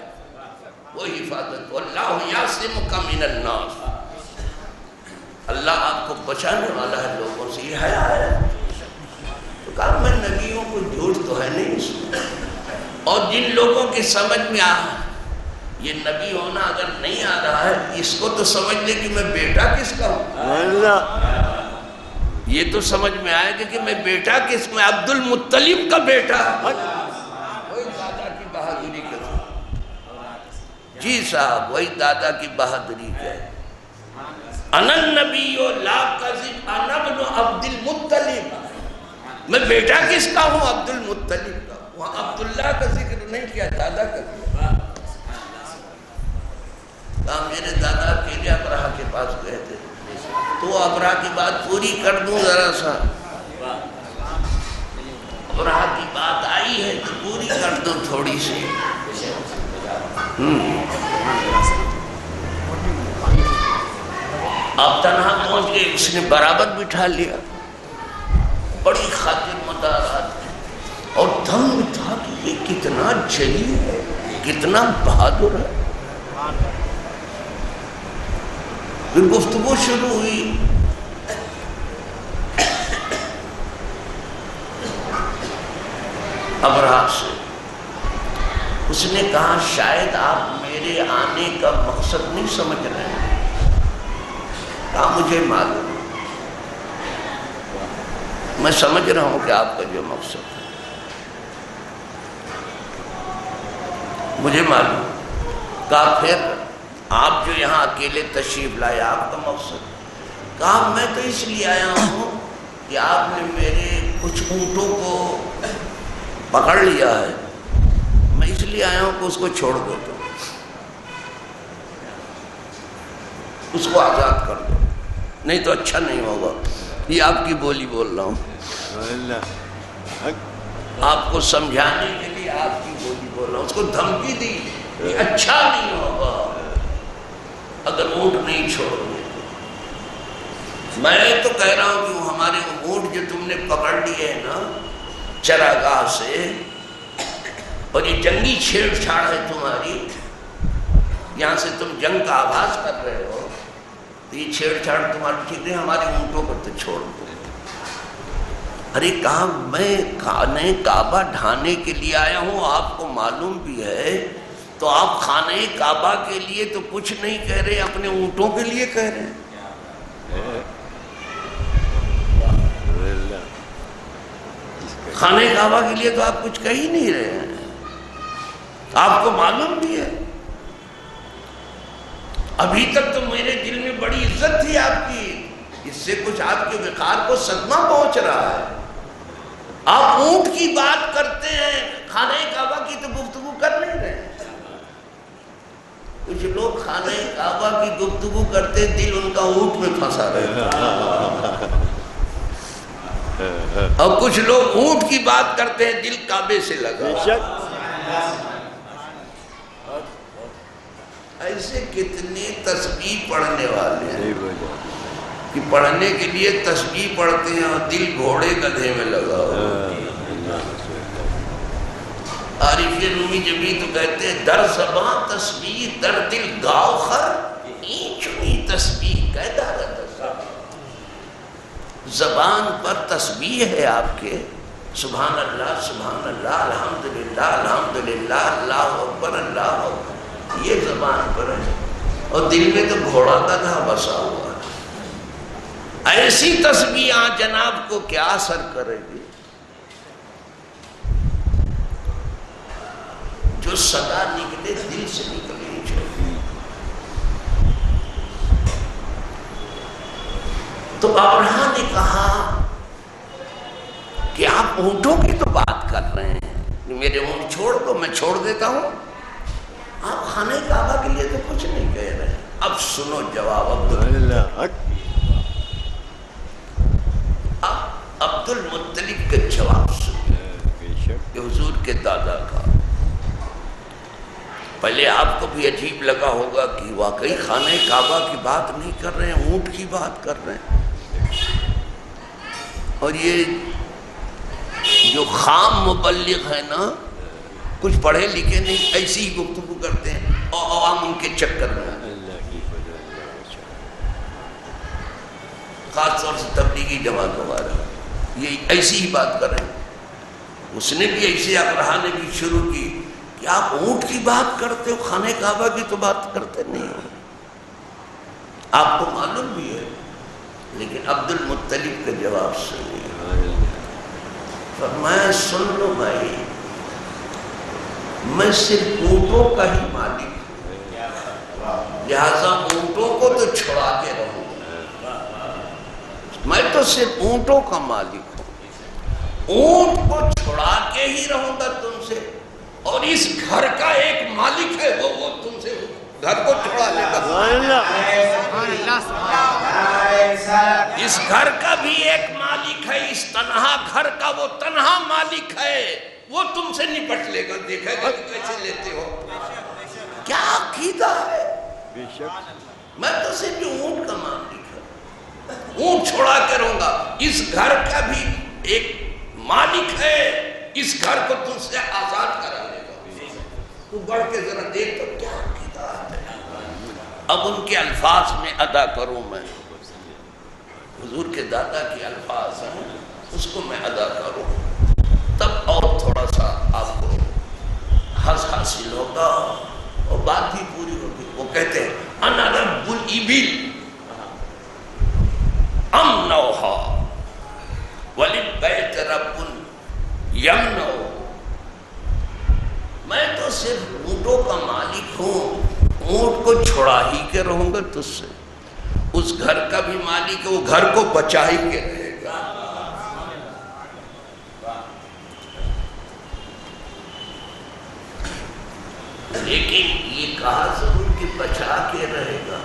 وہ حفاظت، واللہ یعصمک من الناس، اللہ آپ کو بچانے والا ہے لوگوں سے، یہ حیا ہے۔ تو کہا میں نبیوں کو جھوٹ تو ہے نہیں اس میں، اور جن لوگوں کے سمجھ میں یہ نبی ہونا اگر نہیں آ رہا ہے، اس کو تو سمجھ لے کہ میں بیٹا کس کا ہوں، یہ تو سمجھ میں آئے گا کہ میں بیٹا کس، میں عبد المطلب کا بیٹا، وہی دادا کی بہادری کا، جی صاحب وہی دادا کی بہادری کا۔ انا النبی لا کذب انا ابن عبد المطلب، میں بیٹا کس کا ہوں؟ عبد المطلب کا۔ وہاں عبداللہ کا ذکر نہیں کیا، دادا کا کیا۔ کہا میرے دادا اکیلے ابرہہ کے پاس گئے تھے، تو ابرہہ کی بات پوری کر دوں ذرا سا، ابرہہ کی بات آئی ہے تو پوری کر دوں تھوڑی سی۔ آپ تنہا پہنچ گئے، اس نے برابر بٹھا لیا، بڑی خاطر مدارات ہے، اور دم میں تھا کہ یہ کتنا جلیل ہے، کتنا بہادر ہے۔ پھر گفتگو شروع ہوئی، ابرہہ سے۔ اس نے کہا شاید آپ میرے آنے کا مقصد نہیں سمجھ رہے ہیں۔ کہا مجھے معلوم، میں سمجھ رہا ہوں کہ آپ کا جو مقصد ہے مجھے معلوم۔ کہا پھر آپ جو یہاں اکیلے تشریف لائے آپ کا مقصد؟ کہا میں تو اس لیے آیا ہوں کہ آپ نے میرے کچھ اونٹوں کو پکڑ لیا ہے، میں اس لیے آیا ہوں کہ اس کو چھوڑ دو، تو اس کو آزاد کر دو، نہیں تو اچھا نہیں ہوگا۔ یہ آپ کی بولی بول رہا ہوں، آپ کو سمجھانے کے لیے آپ کی بولی بول رہا ہوں۔ اس کو دھمکی دی کہ اچھا نہیں ہوگا اگر اونٹ نہیں چھوڑ دے۔ میں تو کہہ رہا ہوں کہ وہ ہمارے اونٹ جو تم نے پکڑ لیے ہیں نا چراگاہ سے، اور یہ جنگی چھیڑ چھاڑ ہے تمہاری، یہاں سے تم جنگ کا آغاز کر رہے ہو، تو یہ چھیڑ چھاڑ تمہاری ٹھیک نہیں، ہمارے اونٹوں پر تو چھوڑ دو۔ ارے کہا میں خانہ کعبہ ڈھانے کے لیے آیا ہوں، آپ کو معلوم بھی ہے، تو آپ خانہ کعبہ کے لیے تو کچھ نہیں کہہ رہے، اپنے اونٹوں کے لیے کہہ رہے ہیں۔ خانہ کعبہ کے لیے تو آپ کچھ کہہ ہی نہیں رہے ہیں، آپ کو معلوم بھی ہے۔ ابھی تک تو میرے دل میں بڑی عزت تھی آپ کی، اس سے کچھ آپ کے وقار کو صدمہ پہنچ رہا ہے۔ آپ اونٹ کی بات کرتے ہیں، خانہ کعبہ کی تو گفتگو کر نہیں رہے ہیں۔ کچھ لوگ خانہ کعبہ کی گفتگو کرتے، دل ان کا اونٹ میں پھنسا رہتا، اور کچھ لوگ اونٹ کی بات کرتے ہیں، دل کعبے سے لگا۔ ایسے کتنے تسبیح پڑھنے والے ہیں کہ پڑھنے کے لیے تسبیح پڑھتے ہیں اور دل گھوڑے گدھے میں لگا ہو۔ عارف رومی جبھی تو کہتے ہیں در زباں تسبیح در دل گاؤ خر، این چنی تسبیح قیدہ رہتا۔ زبان پر تسبیح ہے آپ کے، سبحان اللہ سبحان اللہ الحمدللہ الحمدللہ اللہ اکبر اللہ اکبر، یہ زبان پر ہے، اور دل میں تو گھوڑا گدھا بسا ہوا ہے۔ ایسی تسبیح جناب کو کیا اثر کرے گی؟ جو صدا نکلے دل سے نکلنی چاہیے۔ تو ابرہہ نے کہا کہ آپ اونٹوں کی تو بات کر رہے ہیں، میرے اونٹ چھوڑ دو، میں چھوڑ دیتا ہوں، آپ خانہ کعبہ کے لیے تو کچھ نہیں کہہ رہے ہیں۔ اب سنو جواب عبد المطلب کا جواب سنو کہ حضور کے دادا کا۔ پہلے آپ کو بھی عجیب لگا ہوگا کہ واقعی خانہ کعبہ کی بات نہیں کر رہے ہیں، اونٹ کی بات کر رہے ہیں، اور یہ جو خام مبلغ ہے نا، کچھ پڑھے لکھے نہیں، ایسی ہی گفتگو کرتے ہیں اور عوام ان کے چکر میں، خاص طور سے تبلیغی جماعت ہمارا یہ ایسی ہی بات کر رہے ہیں۔ اس نے بھی ایسے ابرہہ نے بھی شروع کی کہ آپ اونٹ کی بات کرتے ہو، خانہ کعبہ کی تو بات کرتے نہیں ہو، آپ کو معلوم بھی ہے۔ لیکن عبد المطلب کا جواب سنیے، فرمایا سن لو بھائی، میں صرف اونٹوں کا ہی مالک ہوں، لہذا اونٹوں کو تو چھڑا کے رہوں گا، میں تو صرف اونٹوں کا مالک ہوں، اونٹ کو چھڑا کے ہی رہوں گا تم سے، اور اس گھر کا ایک مالک ہے، وہ تم سے گھر کو چھڑا لے گا۔ اس گھر کا بھی ایک مالک ہے، اس تنہا گھر کا وہ تنہا مالک ہے، وہ تم سے نپٹ لے گا، دیکھے گا کہ کیسے لیتے ہو۔ کیا عقیدہ ہے؟ میں تو صرف اونٹ کا مالک ہوں، اونٹ چھوڑا کے رہوں گا، اس گھر کا بھی ایک مالک ہے، اس گھر کو تم سے آزاد کرا لے گا۔ تو بڑھ کے ذرا دیکھ تو کیا عقیدہ ہے۔ اب ان کے الفاظ میں ادا کروں، میں حضور کے دادا کے الفاظ ہیں، اس کو میں ادا کروں، تب اور تھوڑا سا اللہ، اور بات ہی پوری ہو گئی۔ وہ کہتے ہیں انا رب الابل امنوہا وللبیت رب یمنو، میں تو صرف اونٹوں کا مالک ہوں، اونٹ کو چھڑا ہی کے رہوں گا تجھ سے، اس گھر کا بھی مالک ہے، وہ گھر کو بچا ہی کے رہے گا۔ لیکن یہ کہا ضرور کہ بچا کے رہے گا،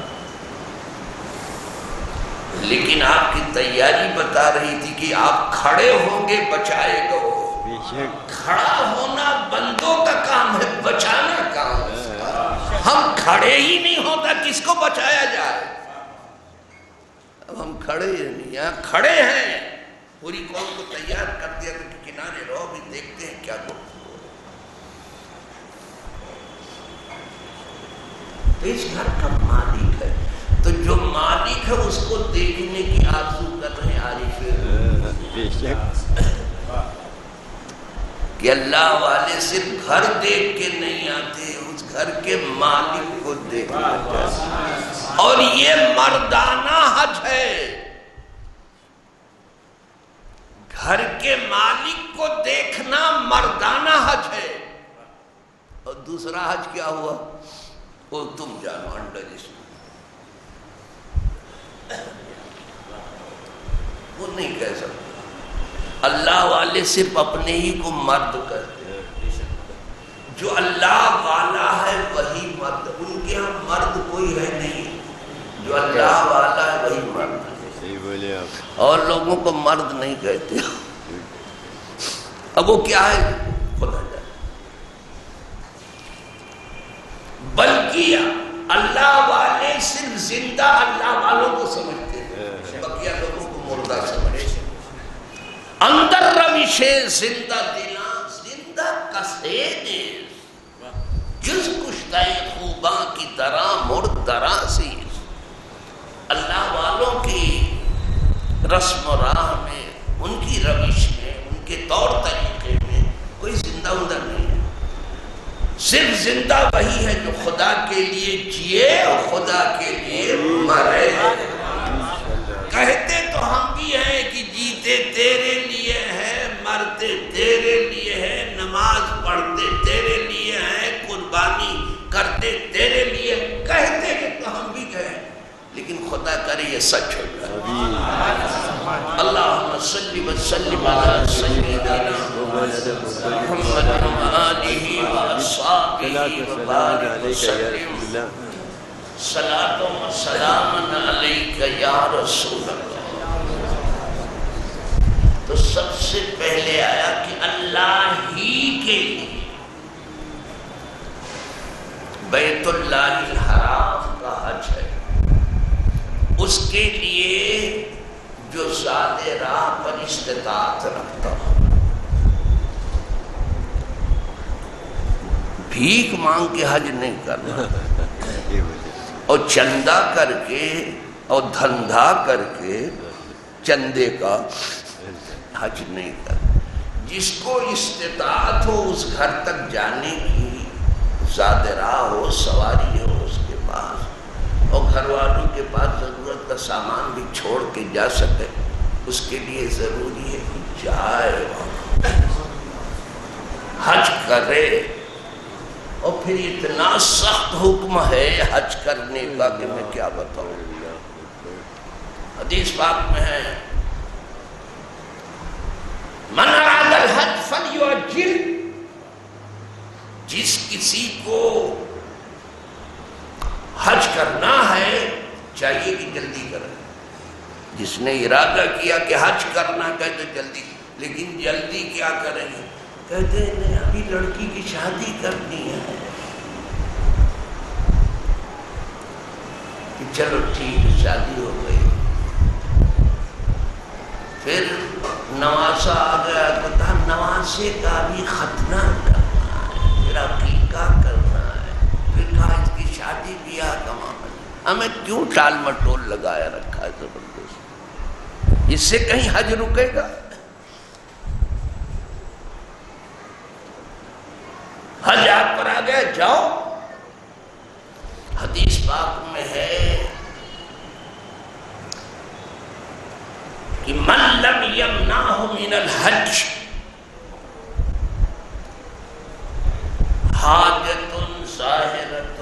لیکن آپ کی تیاری بتا رہی تھی کہ آپ کھڑے ہوں گے بچائے گا وہ۔ کھڑا ہونا بندوں کا کام ہے، بچانا کام ہے۔ ہم کھڑے ہی نہیں ہوتا کس کو بچایا جائے؟ اب ہم کھڑے ہی نہیں، یہاں کھڑے ہیں، پوری قوم کو تیار کر دیا کہ کنارے رہو، بھی دیکھتے ہیں کیا کو۔ اس گھر کا مالک ہے، تو جو مالک ہے اس کو دیکھنے کی آرزو کر رہے ہیں عارف، کہ اللہ والے صرف گھر دیکھ کے نہیں آتے، اس گھر کے مالک کو دیکھنا چاہتے ہیں، اور یہ مردانہ حج ہے، گھر کے مالک کو دیکھنا مردانہ حج ہے۔ اور دوسرا حج کیا ہوا؟ وہ تم جانو، انڈا جس میں وہ نہیں کہہ سکتے۔ اللہ والے صرف اپنے ہی کو مرد کہتے ہیں، جو اللہ والا ہے وہی مرد، ان کے ہاں مرد کوئی ہے نہیں، جو اللہ والا ہے وہی مرد ہے، اور لوگوں کو مرد نہیں کہتے۔ اب وہ کیا ہے خدا جانے، بلکہ اللہ والے صرف زندہ اللہ والوں کو سمجھتے ہیں، بقیہ لوگوں کو مردہ سمجھتے ہیں۔ اندر روشے زندہ دلاں زندہ کسے نیز، جز کشتہ خوباں کی طرح مردرا سیز۔ اللہ والوں کی رسم و راہ میں، ان کی روش میں، ان کے طور طریقے میں کوئی زندہ نہیں ہے، صرف زندہ وہی ہے جو خدا کے لیے جیے اور خدا کے لیے مرے۔ کہتے تو ہم بھی ہیں کہ جیتے تیرے لیے ہیں، مرتے تیرے لیے ہیں، نماز پڑھتے تیرے لیے ہیں، قربانی کرتے تیرے لیے، کہتے کہ تو ہم بھی کہیں، لیکن خدا کرے یہ سچ ہو جائے۔ اللہم صلی وسلم علی سیدنا محمد وآلہ وصحبہ وبارک وسلم، صلاۃ و سلام علیک یا رسول اللہ۔ تو سب سے پہلے آیا کہ اللہ ہی کے لیے بیت اللہ الحرام کا حج ہے، اس کے لیے جو ذات راہ پر استطاعت رکھتا ہو، بھیک مانگ کے حج نہیں کرنا، اور چندہ کر کے اور دھندھا کر کے چندے کا حج نہیں کرنا۔ جس کو استطاعت ہو اس گھر تک جانے کی، زاد راہ ہو، سواری ہو اس کے پاس، اور گھر والوں کے پاس ضرورت کا سامان بھی چھوڑ کے جا سکے، اس کے لیے ضروری ہے کہ جائے حج کرے۔ اور پھر اتنا سخت حکم ہے حج کرنے کا کہ میں کیا بتاؤں۔ حدیث پاک میں ہے من اراد الحج فلیعجل، جس کسی کو حج کرنا ہے چاہیے کہ جلدی کرے۔ جس نے ارادہ کیا کہ حج کرنا کہتے جلدی، لیکن جلدی کیا کریں گے؟ کہتے ہیں ابھی لڑکی کی شادی کرنی ہے، کہ چلو ٹھیک ہے شادی ہو گئی، پھر نواسہ آ گیا تو کہا نواسے کا بھی ختنہ کرنا ہے، پھر عقیقہ کرنا ہے، پھر کہا اس کی شادی بیاہ کا معاملہ، ہمیں کیوں ٹال مٹول لگایا رکھا ہے زبردست؟ اس سے کہیں حج رکے گا؟ حج آپ گھبرا گئے جاؤ. حدیث پاک میں ہے کہ من لم یمنعہ من الحج حاجت ظاہرۃ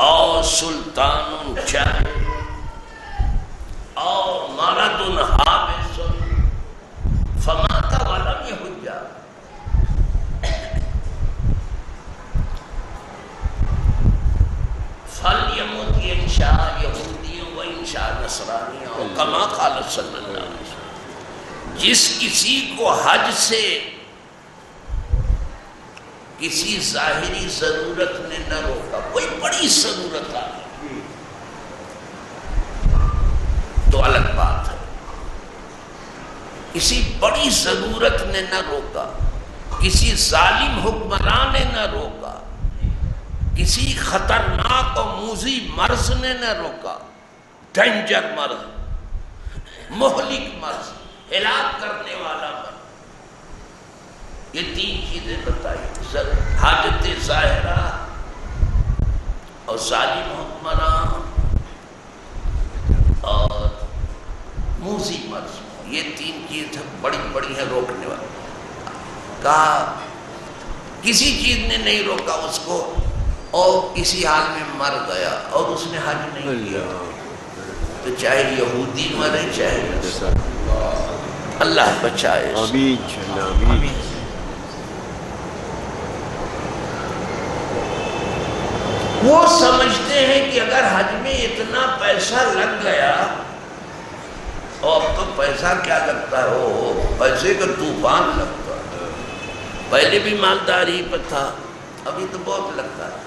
او سلطان جائر او مرض حابس فمات ولم یحج فلیمت ان شاء یہودی و ان شاء نصرانی او کما قال صلی اللہ علیہ وسلم. جس کسی کو حج سے کسی ظاہری ضرورت نے نہ روکا، کوئی بڑی ضرورت آ تو الگ بات ہے. کسی بڑی ضرورت نے نہ روکا، کسی ظالم حکمران نے نہ روکا، کسی خطرناک و موذی مرض نے نہ روکا، ڈینجر مرض، مہلک مرض، ہلاک کرنے والا مرض. یہ تین چیزیں بتائی، حاجت ظاہرہ اور ظالم حکمران اور موذی مرض. یہ تین چیزیں بڑی بڑی ہیں روکنے والی. کہا کسی چیز نے نہیں روکا اس کو اور کسی حال میں مر گیا اور اس نے حج نہیں کیا تو چاہے یہودی مرے چاہے اللہ بچائے. آمین. وہ سمجھتے ہیں کہ اگر حج میں اتنا پیسہ لگ گیا، اور اب تو پیسہ کیا لگتا ہے، وہ پیسے کا طوفان لگتا ہے. پہلے بھی مالداری پہ تھا، ابھی تو بہت لگتا ہے.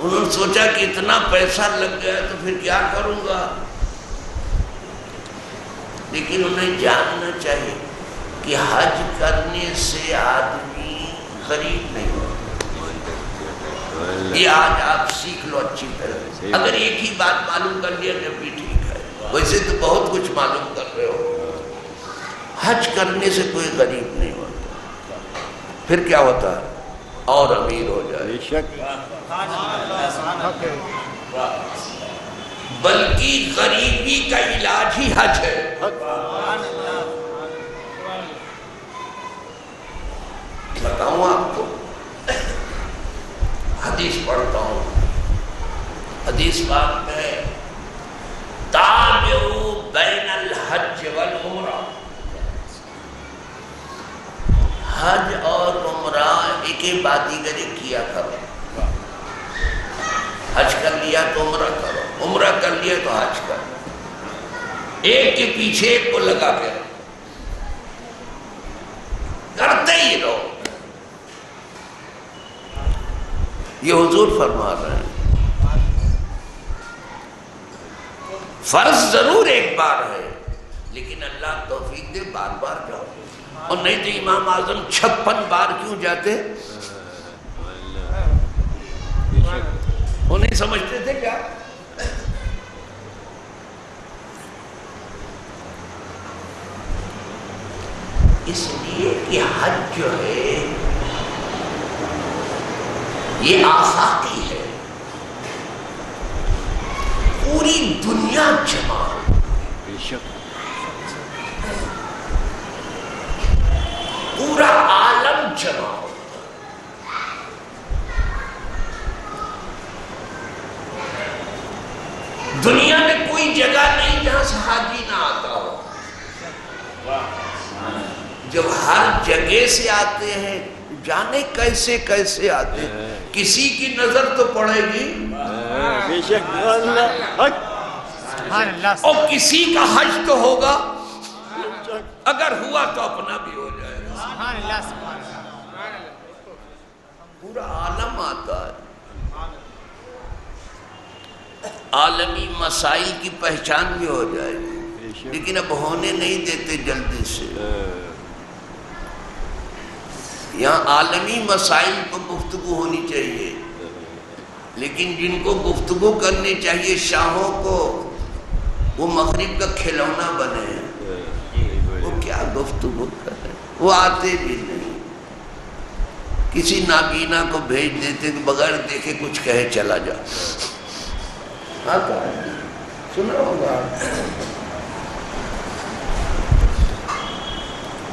انہوں نے سوچا کہ اتنا پیسہ لگ گیا تو پھر کیا کروں گا. لیکن انہیں جاننا چاہیے کہ حج کرنے سے آدمی غریب نہیں ہوتا. یہ آج آپ سیکھ لو اچھی طرح. اگر ایک ہی بات معلوم کر لیا جب بھی ٹھیک ہے. ویسے تو بہت کچھ معلوم کر رہے ہو. حج کرنے سے کوئی غریب نہیں ہوتا. پھر کیا ہوتا ہے؟ اور امیر ہو جائے. بلکہ غریبی کا علاج ہی حج ہے. بتاؤں آپ کو، حدیث پڑھتا ہوں. حدیث پاک میں تابعوا بین الحج والعمرہ، حج اور عمرہ ایک ہی بادیگری کیا کرو. حج کر لیا تو عمرہ کرو، عمرہ کر لیا تو حج کرو. ایک کے پیچھے ایک کو لگا کے کرتے ہی رہو. یہ حضور فرما رہے ہیں. فرض ضرور ایک بار ہے لیکن اللہ توفیق دے بار بار جاؤ. اور نہیں تو امام اعظم 56 بار کیوں جاتے؟ وہ نہیں سمجھتے تھے کیا؟ اس لیے کہ حج جو ہے یہ آفاقی ہے. پوری دنیا جمع ہو، پورا عالم جمع ہو. دنیا میں کوئی جگہ نہیں جہاں سے حاجی نہ آتا ہو. جب ہر جگہ سے آتے ہیں، جانے کیسے کیسے آتے ہیں. کسی کی نظر تو پڑے گی اور کسی کا حج تو ہوگا. اگر ہوا تو اپنا بھی ہو جائے گا. پورا عالم آتا ہے. عالمی مسائل کی پہچان بھی ہو جائے گی لیکن اب ہونے نہیں دیتے جلدی سے. یہاں عالمی مسائل پر گفتگو ہونی چاہیے لیکن جن کو گفتگو کرنی چاہیے شاہوں کو، وہ مغرب کا کھلونا بنے ہیں. وہ کیا گفتگو کریں، وہ آتے بھی نہیں. کسی نابینا کو بھیج دیتے کہ بغیر دیکھے کچھ کہے چلا جا. آتا ہے سنا ہوگا.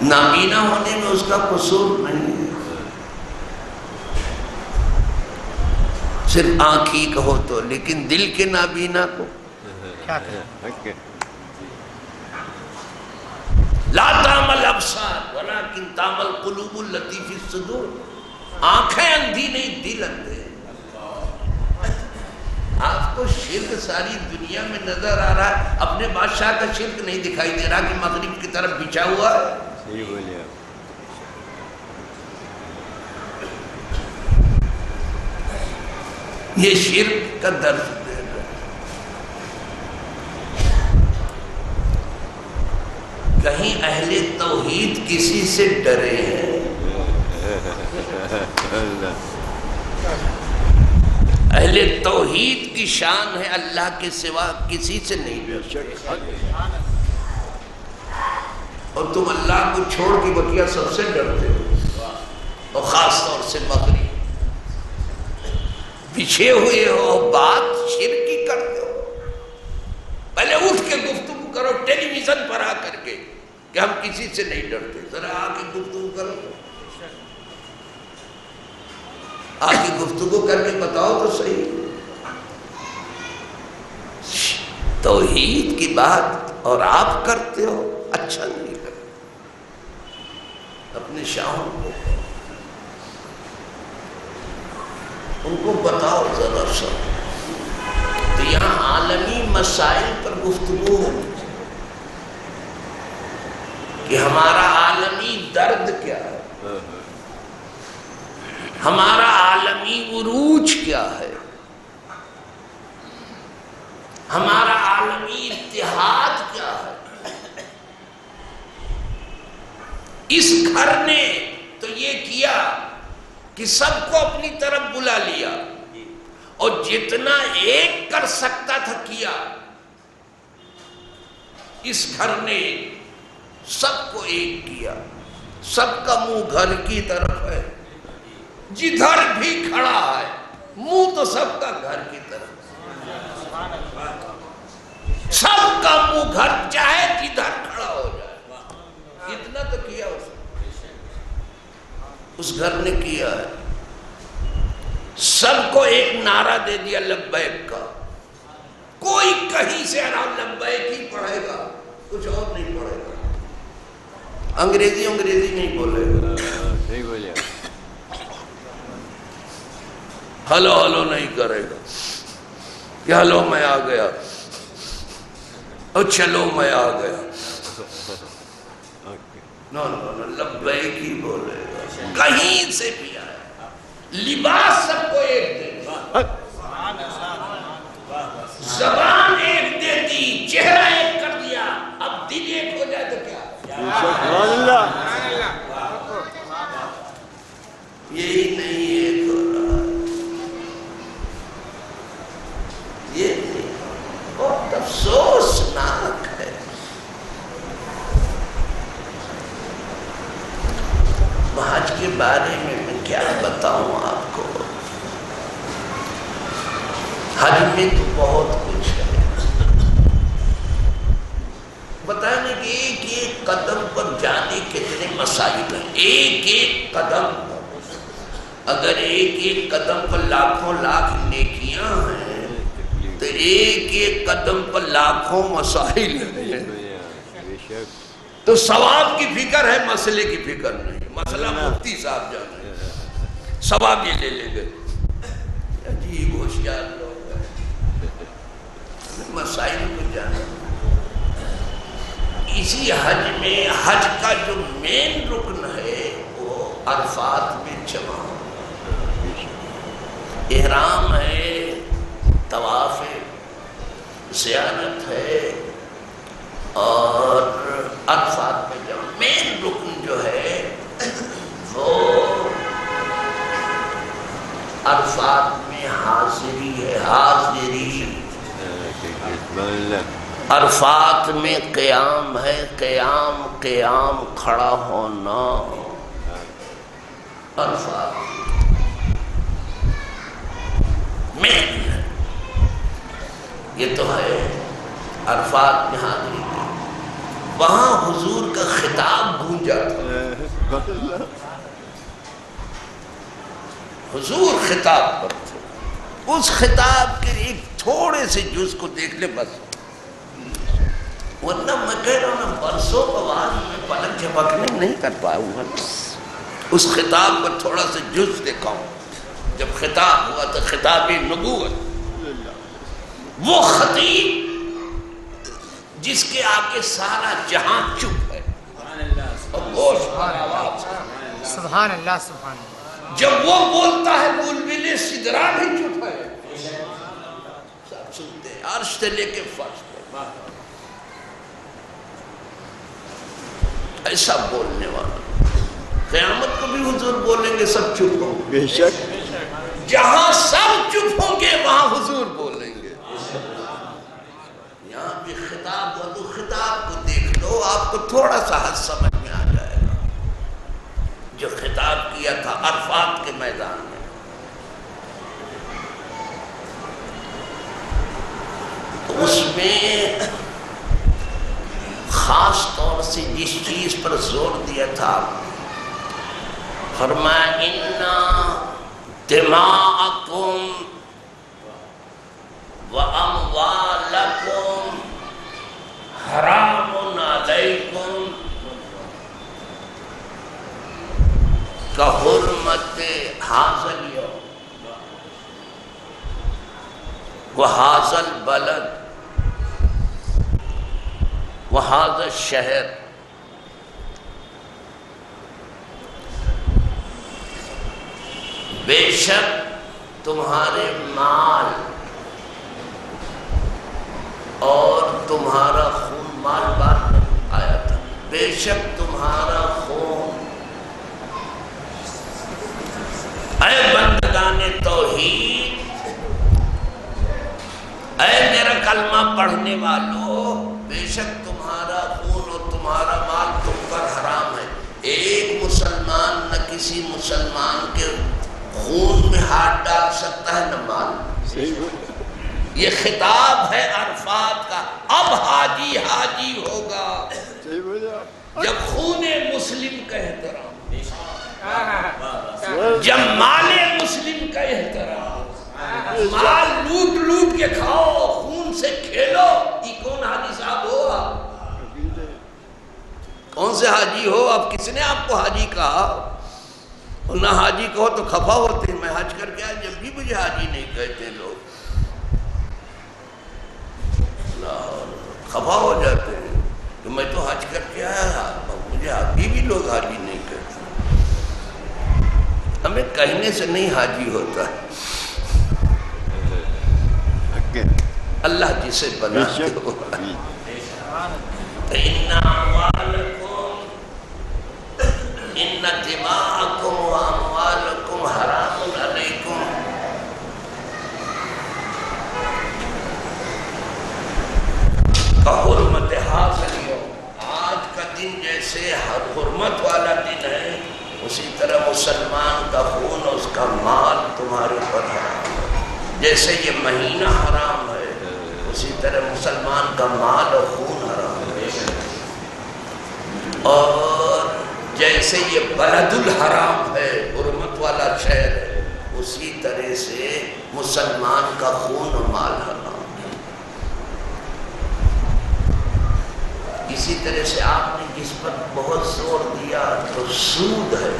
نابینا ہونے میں اس کا قصور نہیں ہے، صرف آنکھ ہی کہو تو، لیکن دل کے نابینا کو کیا کریں؟ لا تعمل ابصار ولکن تعمل قلوب التی فی الصدور. آنکھیں اندھی نہیں، دل اندھے. آپ کو شرک ساری دنیا میں نظر آ رہا ہے، اپنے بادشاہ کا شرک نہیں دکھائی دے رہا کہ مغرب کی طرف بچھا ہوا ہے. صحیح بولے آپ. یہ شرک کا درس دے رہا ہے. کہیں اہل توحید کسی سے ڈرے ہیں؟ اہل توحید کی شان ہے اللہ کے سوا کسی سے نہیں ڈرتے. اور تم اللہ کو چھوڑ کے بقیہ سب سے ڈرتے ہو، اور خاص طور سے مغرب. بچھے ہوئے ہو، بات شرک کی کرتے ہو. پہلے اٹھ کے گفتگو کرو ٹیلی ویژن پر آ کر کے کہ ہم کسی سے نہیں ڈرتے. ذرا آ کے گفتگو کرو، آ کے گفتگو کر کے بتاؤ تو صحیح. توحید کی بات اور آپ کرتے ہو، اچھا نہیں کرتے. اپنے شاہوں کو ان کو بتاؤ ذرا سا. تو یہاں عالمی مسائل پر گفتگو ہو کہ ہمارا عالمی درد کیا ہے، ہمارا عالمی عروج کیا ہے، ہمارا عالمی اتحاد کیا ہے. اس گھر نے تو یہ کیا کہ سب کو اپنی طرف بلا لیا، اور جتنا ایک کر سکتا تھا کیا. اس گھر نے سب کو ایک کیا. سب کا منہ گھر کی طرف ہے، جدھر بھی کھڑا ہے منہ تو سب کا گھر کی طرف. سب کا منہ گھر، چاہے جدھر کھڑا ہو جائے. اتنا تو کیا اس گھر نے کیا ہے. سب کو ایک نعرہ دے دیا لبیک کا. کوئی کہیں سے لبیک ہی پڑھے گا، کچھ اور نہیں پڑھے گا. انگریزی نہیں بولے گا. صحیح بولے آپ. ہلو نہیں کرے گا کہ ہلو میں آ گیا، اور چلو میں آ گیا. نو لبیک ہی بولے گا. کہیں سے بھی آئے. لباس سب کو ایک دے گا، زبان ایک دے دی، چہرہ ایک کر دیا. اب دل ایک ہو جائے تو کیا؟ یہی نہیں ایک ہو رہا. یہ بہت افسوسناک ہے. حج کے بارے میں کیا بتاؤں آپ کو. حج میں تو بہت کچھ ہے. بتانے کہ ایک ایک قدم پر جانے کتنے مسائل ہیں. ایک ایک قدم پر، اگر ایک ایک قدم پر لاکھوں لاکھ نیکیاں ہیں تو ایک ایک قدم پر لاکھوں مسائل ہیں. تو ثواب کی فکر ہے، مسئلے کی فکر نہیں. مسئلہ مفتی صاحب جانا ہے، ثواب یہ لے لے گئے. عجیب ہوشیار لوگ ہیں، مسائل کو جانا. اسی حج میں، حج کا جو مین رکن ہے وہ عرفات میں جمع. احرام ہے، طواف ہے، زیارت ہے، اور عرفات میں جمع. مین رکن جو ہے وہ عرفات میں حاضری ہے. حاضری عرفات میں قیام ہے. قیام کھڑا ہونا. عرفات یہ تو ہے عرفات میں حاضری دی، وہاں حضور کا خطاب گونجا تھا، حضور خطاب پر تھے، اس خطاب کے ایک تھوڑے سے جز کو دیکھ لے بس، ورنہ میں کہہ رہا ہوں نا برسوں بعد میں پلک جھپکنے نہیں کر پایا ہوں، اس خطاب پر تھوڑا سا جز دیکھا ہوں، جب خطاب ہوا تو خطاب نبوت، وہ خطیب جس کے آگے سارا جہاں چپ ہے، سبحان اللہ سبحان اللہ، جب وہ بولتا ہے بلبلِ سدرا بھی چپ ہے، سب سنتے ہیں عرش سے لے کے فرش تک، ایسا بولنے والا، قیامت کو بھی حضور بولیں گے سب چپ ہوں گے، بے شک جہاں سب چپ ہوں گے وہاں حضور بولیں گے، یہاں بھی خطاب ہوا تو خطاب کو دیکھ لو، آپ کو تھوڑا سا حد سمجھ میں آ جائے گا، جو خطاب کیا تھا عرفات کے میدان میں، تو اس میں خاص طور سے جس چیز پر زور دیا تھا، فرمایا اِنَّا دِمَاءَكُمْ وَأَمْوَالَكُمْ حَرَامٌ عَلَيْكُمْ كَحُرْمَتِ هَذَا الْيَوْمِ وَهَذَا الْبَلَدِ وَهَذَا الشَّهْرِ، بے شک تمہارے مال اور تمہارا خون، مال بار آیا تھا، بے شک تمہارا خون، اے بندگان توحید، اے میرا کلمہ پڑھنے والوں، بے شک تمہارا خون اور تمہارا مال تم پر حرام ہے، ایک مسلمان نہ کسی مسلمان کے خون میں ہاتھ ڈال سکتا ہے نہ مال، یہ خطاب ہے عرفات کا، اب حاجی حاجی ہوگا جب خون مسلم کا احترام، جب مال مسلم کا احترام، مال لوٹ لوٹ کے کھاؤ، خون سے کھیلو، یہ کون حاجی صاحب ہو آپ؟ کون سے حاجی ہو آپ؟ کس نے آپ کو حاجی کہا؟ اور نہ حاجی کہو تو خفا ہوتے ہیں، میں حج کر کے آیا جب بھی مجھے حاجی نہیں کہتے لوگ، خفا ہو جاتے ہیں کہ میں تو حج کر کے آیا، مجھے ابھی بھی لوگ حاجی نہیں کہتے، ہمیں کہنے سے نہیں حاجی ہوتا ہے، اللہ جسے بناتے ہو، إِنَّ أَمْوَالَكُمْ إِنَّ دِمَاءَكُمْ وَأَمْوَالَكُمْ حَرَامٌ عَلَيْكُمْ كَحُرْمَتِ هَذَا الْيَوْمِ، آج کا دن جیسے حرمت والا دن ہے، اسی طرح مسلمان کا خون اور اس کا مال تمہارے پر حرام ہے، جیسے یہ مہینہ حرام ہے اسی طرح مسلمان کا مال اور خون حرام ہے، اور جیسے یہ بلد الحرام ہے، حرمت والا شہر ہے، اسی طرح سے مسلمان کا خون و مال حرام ہے۔ اسی طرح سے آپ نے جس پر بہت زور دیا تو سود ہے،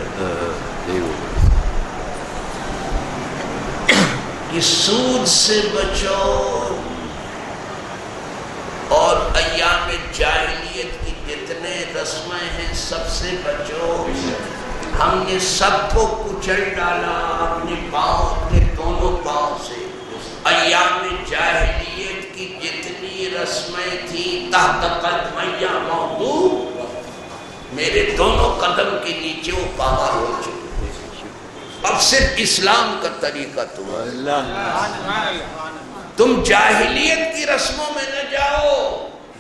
کہ سود سے بچو، اور ایام جاہلیت کی جتنے رسمیں ہیں سب سے بچو، ہم نے سب کو کچل ڈالا اپنے پاؤں، اپنے دونوں پاؤں سے، ایام جاہلیت کی جتنی رسمیں تھیں تحت قدمیہ موضوع، میرے دونوں قدم کے نیچے وہ پامال ہو چکے، اب صرف اسلام کا طریقہ تم جاہلیت کی رسموں میں نہ جاؤ،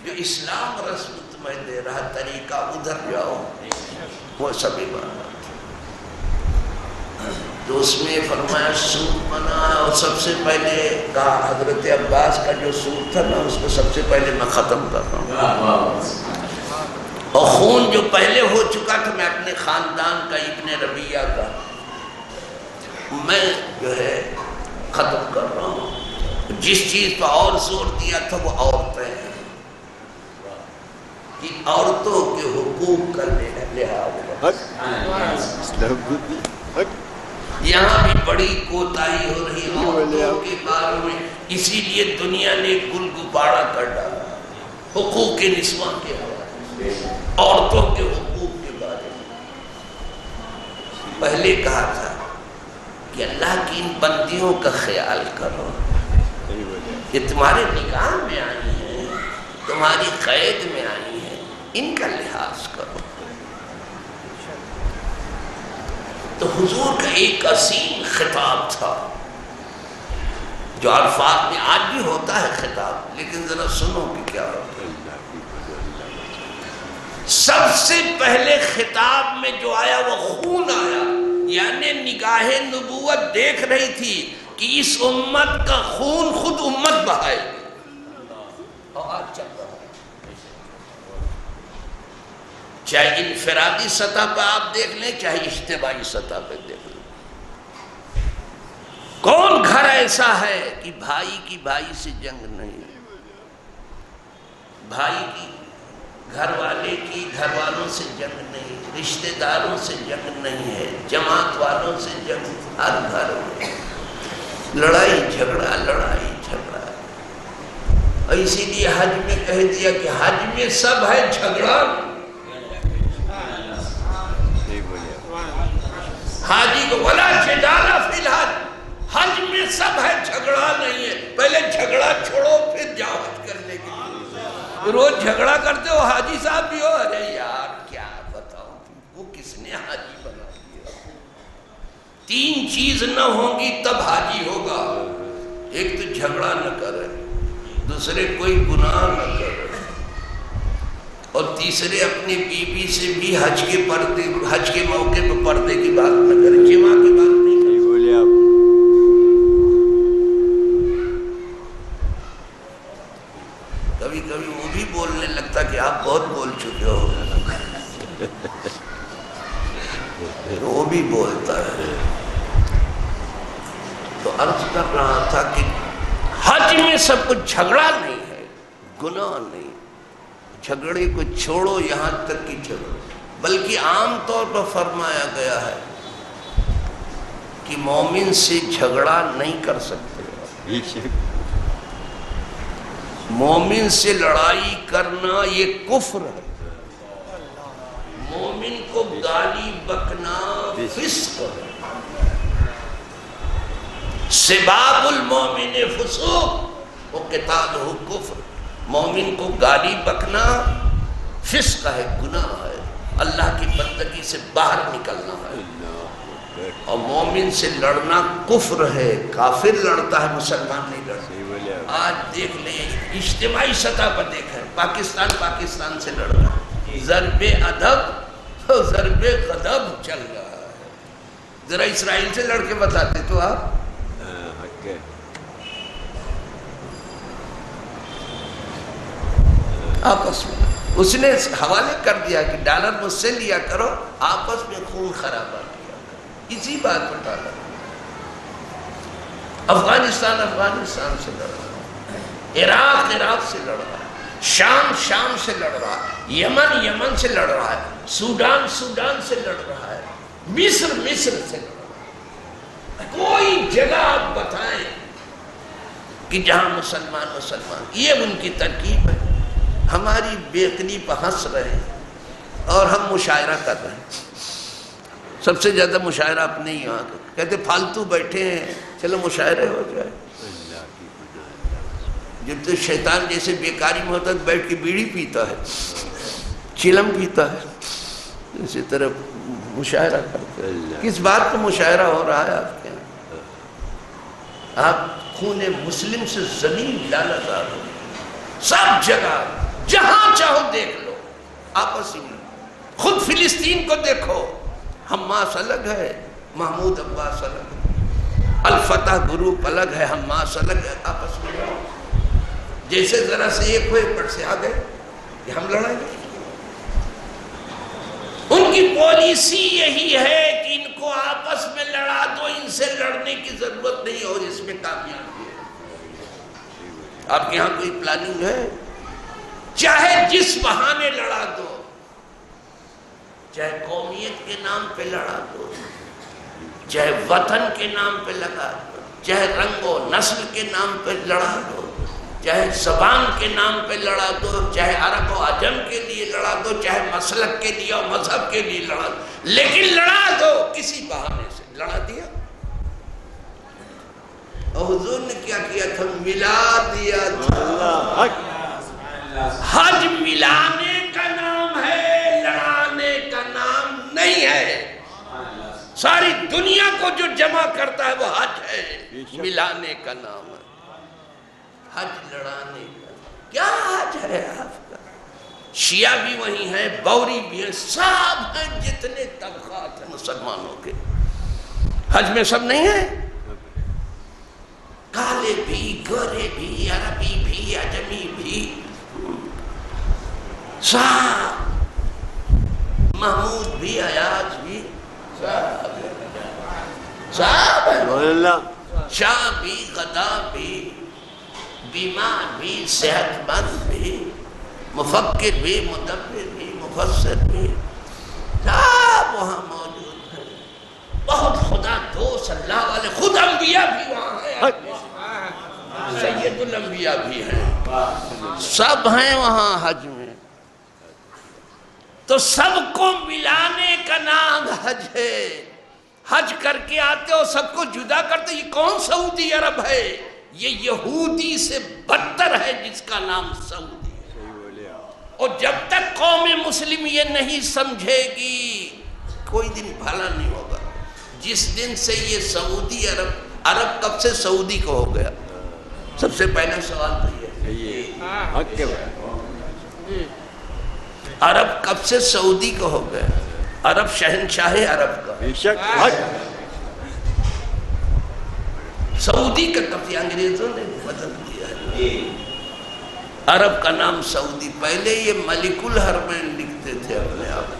جو اسلام رسم تمہیں دے رہا طریقہ ادھر جاؤ، وہ سب عبادت۔ تو اس میں فرمایا سود منع ہے، اور سب سے پہلے کہا حضرت عباس کا جو سود تھا نا اس کو سب سے پہلے میں ختم کر رہا ہوں، اور خون جو پہلے ہو چکا تھا میں اپنے خاندان کا ابن ربیہ کا میں جو ہے ختم کر رہا ہوں۔ جس چیز پر اور زور دیا تھا وہ عورتیں ہیں کہ عورتوں کے حقوق کا لحاظ یہاں بھی بڑی کوتاہی ہو رہی ہے عورتوں کے بارے میں، اسی لیے دنیا نے گل گباڑا کر ڈالا حقوق نسواں کے حوالے سے، عورتوں کے حقوق کے بارے میں۔ پہلے کہا تھا کہ اللہ کی ان بندیوں کا خیال کرو، یہ تمہارے نگاہ میں آئی ہیں، تمہاری قید میں آئی ہیں، ان کا لحاظ کرو۔ تو حضور کا ایک عظیم خطاب تھا جو عرفات میں آج بھی ہوتا ہے خطاب، لیکن ذرا سنو کہ کیا ہوتا ہے۔ سب سے پہلے خطاب میں جو آیا وہ خون آیا، یعنی نگاہ نبوت دیکھ رہی تھی کہ اس امت کا خون خود امت بہائے گی، اور آج چل رہا ہے۔ چاہے انفرادی سطح پہ آپ دیکھ لیں چاہے اجتماعی سطح پہ دیکھ لیں، کون گھر ایسا ہے کہ بھائی کی بھائی سے جنگ نہیں، بھائی کی گھر والے کی گھر والوں سے جنگ نہیں، رشتہ داروں سے جنگ نہیں ہے، جماعت والوں سے جنگ، ہر گھر میں لڑائی جھگڑا لڑائی جھگڑا۔ اور اسی لیے حج میں کہہ دیا کہ حج میں سب ہے جھگڑا، حاجی کو ولا جدال فی الحج، حج میں سب ہے جھگڑا نہیں ہے، پہلے جھگڑا چھوڑو پھر جاؤ حج کرنے کے لیے۔ روز جھگڑا کرتے ہو حاجی صاحب بھی ہو، ارے یار کیا بتاؤ وہ کس نے حاجی بنا دیا۔ تین چیز نہ ہوں گی تب حاجی ہوگا، ایک تو جھگڑا نہ کرے، دوسرے کوئی گناہ نہ کرے، اور تیسرے اپنی بیوی سے بھی حج کے موقع پہ پردے کی بات نہ کرے، جماع کی بات نہیں کرے۔ بولے آپ کبھی کبھی وہ بھی بولنے لگتا کہ آپ بہت بول چکے ہو، وہ بھی بولتا ہے۔ تو عرض کر رہا تھا کہ حج میں سب کچھ جھگڑا نہیں ہے، گناہ نہیں، جھگڑے کو چھوڑو یہاں تک کہ جھگڑو، بلکہ عام طور پر فرمایا گیا ہے کہ مومن سے جھگڑا نہیں کر سکتے، مومن سے لڑائی کرنا یہ کفر ہے، مومن کو گالی بکنا فسق ہے، سباب المومن فسوق وقتالہ کفر، مومن کو گالی بکنا فسق ہے، گناہ ہے، اللہ کی بندگی سے باہر نکلنا ہے، اور مومن سے لڑنا کفر ہے، کافر لڑتا ہے، مسلمان نہیں لڑتا۔ آج دیکھ لیں اجتماعی سطح پر دیکھیں، پاکستان سے لڑ رہا ہے، ضرب ادب اور ضرب غضب چل رہا ہے۔ ذرا اسرائیل سے لڑ کے بتاتے تو آپ، آپس میں اس نے حوالے کر دیا کہ ڈالر مجھ سے لیا کرو، آپس میں خون خرابہ کیا، اسی بات پر ڈالا۔ افغانستان سے لڑ رہا ہے، عراق سے لڑ رہا ہے، شام سے لڑ رہا ہے، یمن سے لڑ رہا ہے، سوڈان سے لڑ رہا ہے، مصر سے لڑ رہا ہے۔ کوئی جگہ آپ بتائیں کہ جہاں مسلمان، یہ ان کی ترکیب ہے۔ ہماری بے عقلی پہ ہنس رہے ہیں اور ہم مشاعرہ کر رہے ہیں، سب سے زیادہ مشاعرہ اپنے ہی یہاں کہتے فالتو بیٹھے ہیں، چلو مشاعرہ ہو جائے۔ جب تو شیطان جیسے بیکاری میں ہوتا ہے بیٹھ کے بیڑی پیتا ہے، چلم پیتا ہے، اسی طرح مشاعرہ کرتے ہیں۔ کس بات پہ مشاعرہ ہو رہا ہے آپ کے یہاں؟ آپ خون مسلم سے ذلیل لعنتدار ہو، سب جگہ جہاں چاہو دیکھ لو آپس ہی میں۔ خود فلسطین کو دیکھو، حماس الگ ہے، محمود عباس الگ، الفتح گروپ الگ ہے، حماس الگ ہے، آپس میں لڑو۔ جیسے ذرا سے ایک ہوئے پٹ سے آ گئے کہ ہم لڑائیں گے۔ ان کی پالیسی یہی ہے کہ ان کو آپس میں لڑا دو، ان سے لڑنے کی ضرورت نہیں، اور اس میں کامیابی ہے۔ آپ کے یہاں کوئی پلاننگ ہے؟ چاہے جس بہانے لڑا دو، چاہے قومیت کے نام پہ لڑا دو، چاہے وطن کے نام پہ لگا دو، چاہے رنگ و نسل کے نام پہ لڑا دو، چاہے زبان کے نام پہ لڑا دو، چاہے عرب و عجم کے لیے لڑا دو، چاہے مسلک کے لیے اور مذہب کے لیے لڑا دو، لیکن لڑا دو کسی بہانے سے۔ لڑا دیا، اور حضور نے کیا کیا تھا؟ ملا دیا تھا۔ حج ملانے کا نام ہے، لڑانے کا نام نہیں ہے۔ ساری دنیا کو جو جمع کرتا ہے وہ حج ہے، ملانے کا نام ہے۔ حج لڑانے کا کیا حج ہے آپ کا؟ شیعہ بھی وہی ہیں، بوری بھی ہیں، سب ہیں، جتنے طبقات ہیں مسلمانوں کے، حج میں سب نہیں ہیں؟ کالے بھی، گورے بھی، عربی بھی، عجمی بھی، سب، محمود بھی، ایاز بھی، سب ہیں، شاہ بھی، غدا بھی، بیمار بھی، صحت مند بھی، مفکر بھی، مدبر بھی، مفسر بھی، سب وہاں موجود ہیں۔ بہت خدا دوست اللہ والے، خود انبیاء بھی وہاں ہیں، سید الانبیاء بھی ہیں، سب ہیں وہاں حج میں۔ تو سب کو ملانے کا نام حج ہے۔ حج کر کے آتے ہو، سب کو جدا کرتے، یہ کون سعودی عرب ہے؟ یہ یہودی سے بدتر ہے جس کا نام سعودی ہے۔ اور جب تک قوم مسلم یہ نہیں سمجھے گی، کوئی دن بھلا نہیں ہوگا۔ جس دن سے یہ سعودی عرب کب سے سعودی کو ہو گیا؟ سب سے پہلا سوال تو یہ عرب کب سے سعودی کو ہو گیا؟ عرب شہنشاہ عرب کا، سعودی کا کب سے انگریزوں نے بدل دیا ہے۔ عرب کا نام سعودی، پہلے یہ ملک الحرمین لکھتے تھے اپنے آپ۔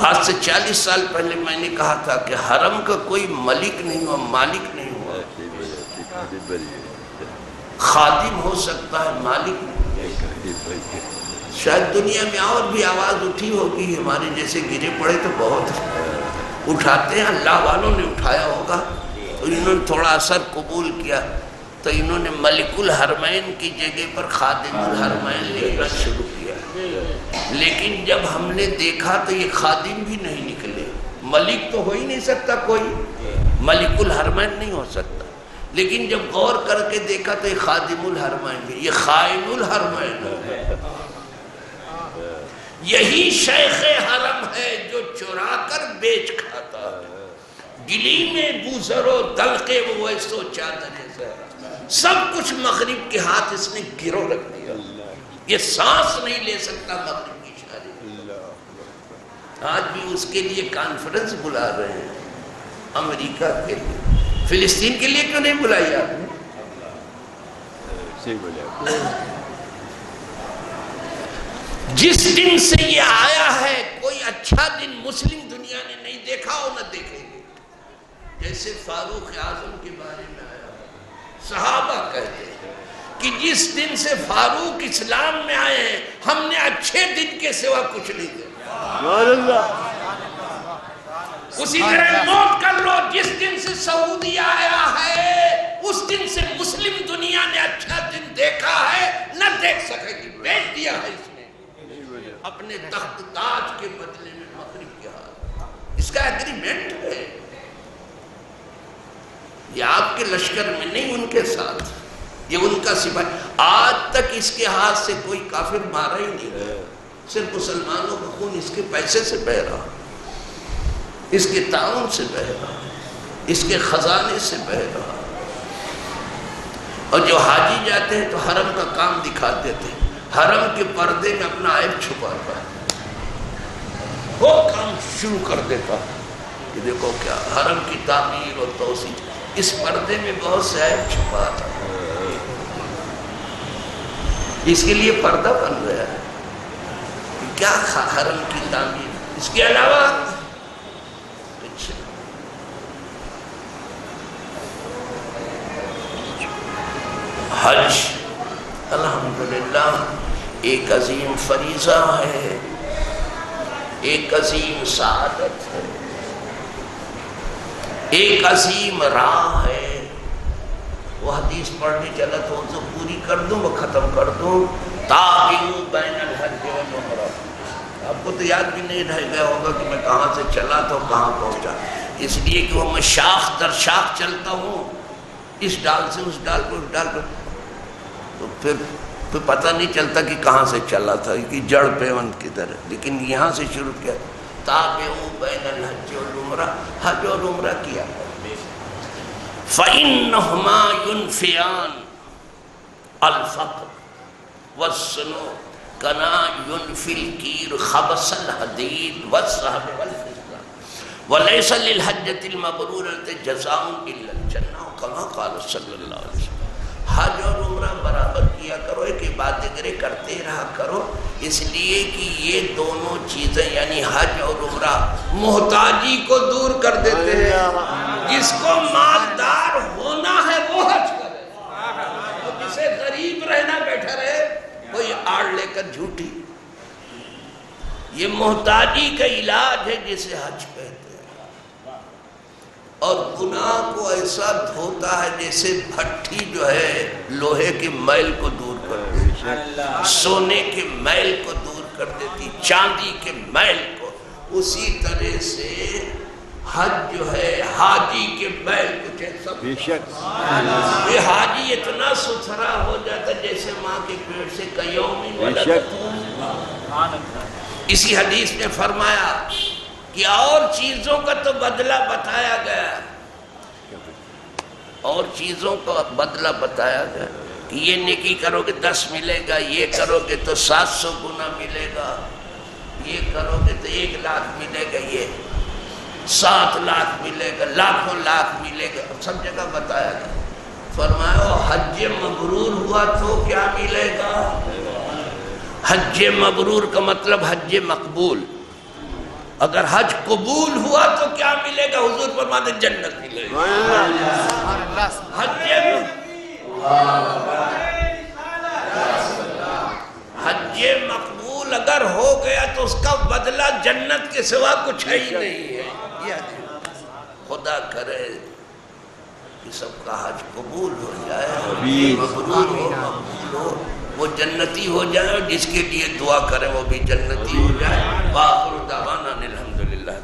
آج سے 40 سال پہلے میں نے کہا تھا کہ حرم کا کوئی ملک نہیں ہوا، مالک نہیں ہوا، خادم ہو سکتا ہے، مالک نہیں۔ شاید دنیا میں اور بھی آواز اٹھی ہوگی، ہمارے جیسے گرے پڑے تو بہت اٹھاتے ہیں، اللہ والوں نے اٹھایا ہوگا، تو انہوں نے تھوڑا اثر قبول کیا، تو انہوں نے ملک الحرمین کی جگہ پر خادم الحرمین لکھنا شروع کیا۔ لیکن جب ہم نے دیکھا تو یہ خادم بھی نہیں نکلے، ملک تو ہو ہی نہیں سکتا، کوئی ملک الحرمین نہیں ہو سکتا۔ لیکن جب غور کر کے دیکھا تو یہ خادم الحرمین بھی، یہ خائن الحرمین ہے۔ یہی شیخ حرم ہے جو چرا کر بیچ کھاتا ہے، گلی میں بوزر و دلقے و ویسو چادر زہرا، سب کچھ مغرب کے ہاتھ اس نے گرو رکھ دیا، یہ سانس نہیں لے سکتا مغرب کی شادی۔ آج بھی اس کے لیے کانفرنس بلا رہے ہیں، امریکہ کے لیے، فلسطین کے لیے کیوں نہیں بلائی آپ نے؟ جس دن سے یہ آیا ہے کوئی اچھا دن مسلم دنیا نے نہیں دیکھا اور نہ دیکھیں گے۔ جیسے فاروق اعظم کے بارے میں آیا، صحابہ کہتے ہیں کہ جس دن سے فاروق اسلام میں آئے ہیں ہم نے اچھے دن کے سوا کچھ نہیں دیکھا۔ اسی طرح نوٹ کر لو، جس دن سے سعودی آیا ہے اس دن سے مسلم دنیا نے اچھا دن دیکھا ہے نہ دیکھ سکے گی، بیچ دیا ہے اس نے اپنے تخت تاج کے بدلے میں مغرب کے ہاتھ۔ اس کا ایگریمنٹ ہے، یہ آپ کے لشکر میں نہیں، ان کے ساتھ، یہ ان کا سپاہی۔ آج تک اس کے ہاتھ سے کوئی کافر مارا ہی نہیں گیا، صرف مسلمانوں کا خون اس کے پیسے سے بہہ رہا، اس کے تعاون سے بہہ رہا، اس کے خزانے سے بہہ رہا۔ اور جو حاجی جاتے ہیں تو حرم کا کام دکھاتے تھے، حرم کے پردے میں اپنا عیب چھپا رہا ہے۔ وہ کام شروع کر دیتا کہ دیکھو کیا حرم کی تعمیر اور توسیع، اس پردے میں بہت سے عیب چھپا تھا، اس کے لیے پردہ بن گیا ہے کیا حرم کی تعمیر، اس کے علاوہ کچھ حج الحمدللہ ایک عظیم فریضہ ہے، ایک عظیم سعادت ہے، ایک عظیم راہ ہے۔ وہ حدیث پڑھنے چلا تو ان سے پوری کر دوں، وہ ختم کر دوں، تابعوا بین الحج والعمرہ۔ آپ کو تو یاد بھی نہیں رہ گیا ہوگا کہ میں کہاں سے چلا تو کہاں پہنچا، اس لیے کہ وہ میں شاخ در شاخ چلتا ہوں، اس ڈال سے اس ڈال پر اس ڈال پر، تو پھر پتہ نہیں چلتا کہ کہاں سے چلا تھا، کہ جڑ پیوند کی طرح۔ لیکن یہاں سے شروع کیا، تابعوا بین الحج والعمرہ، حج اور عمرہ کیا۔ فَإِنَّهُمَا يُنْفِيَانِ الْفَقْرَ وَالسُّنُوءَ كَمَا يُنْفِي الْكِيرُ خَبَثَ الْحَدِيدِ وَالذَّهَبِ وَالْفِضَّةِ وَلَيْسَ لِلْحَجَّةِ الْمَبْرُورَةِ جَزَاءٌ إِلَّا الْجَنَّةُ كَمَا قَالَ صلی اللہ علیہ وسلم۔ حج اور عمرہ برابر کیا کرو، ایک عبادت کرتے رہا کرو، اس لیے کہ یہ دونوں چیزیں یعنی حج اور عمرہ محتاجی کو دور کر دیتے ہیں۔ جس کو مالدار ہونا ہے وہ حج کرے، اور جسے غریب رہنا بیٹھا رہے کوئی آڑ لے کر جھوٹی۔ یہ محتاجی کا علاج ہے جسے حج کہتے ہیں، اور گناہ کو ایسا دھوتا ہے جیسے بھٹی جو ہے لوہے کے میل کو دور کر دیتی، سونے کے میل کو دور کر دیتی، چاندی کے میل کو، اسی طرح سے حج جو ہے حاجی کے میل کو سب یہ حاجی اتنا ستھرا ہو جاتا جیسے ماں کے پیٹ سے کیومی والا۔ اسی حدیث میں فرمایا کہ اور چیزوں کا تو بدلہ بتایا گیا، اور چیزوں کا بدلہ بتایا گیا کہ یہ نیکی کرو گے 10 ملے گا، یہ کرو گے تو 700 گنا ملے گا، یہ کرو گے تو 1 لاکھ ملے گا، یہ 7 لاکھ ملے گا، لاکھوں لاکھ ملے گا، سب جگہ بتایا گیا۔ فرمایا حج مبرور ہوا تو کیا ملے گا؟ حج مبرور کا مطلب حج مقبول۔ اگر حج قبول ہوا تو کیا ملے گا؟ حضور فرماتے ہیں جنت ملے گا۔ حج مقبول اگر ہو گیا تو اس کا بدلہ جنت کے سوا کچھ ہی نہیں ہے۔ خدا کرے کہ سب کا حج قبول ہو جائے، مبرور ہو، مقبول ہو، وہ جنتی ہو جائے، اور جس کے لیے دعا کریں وہ بھی جنتی ہو جائے۔ وآخر دعوانا الحمدللہ۔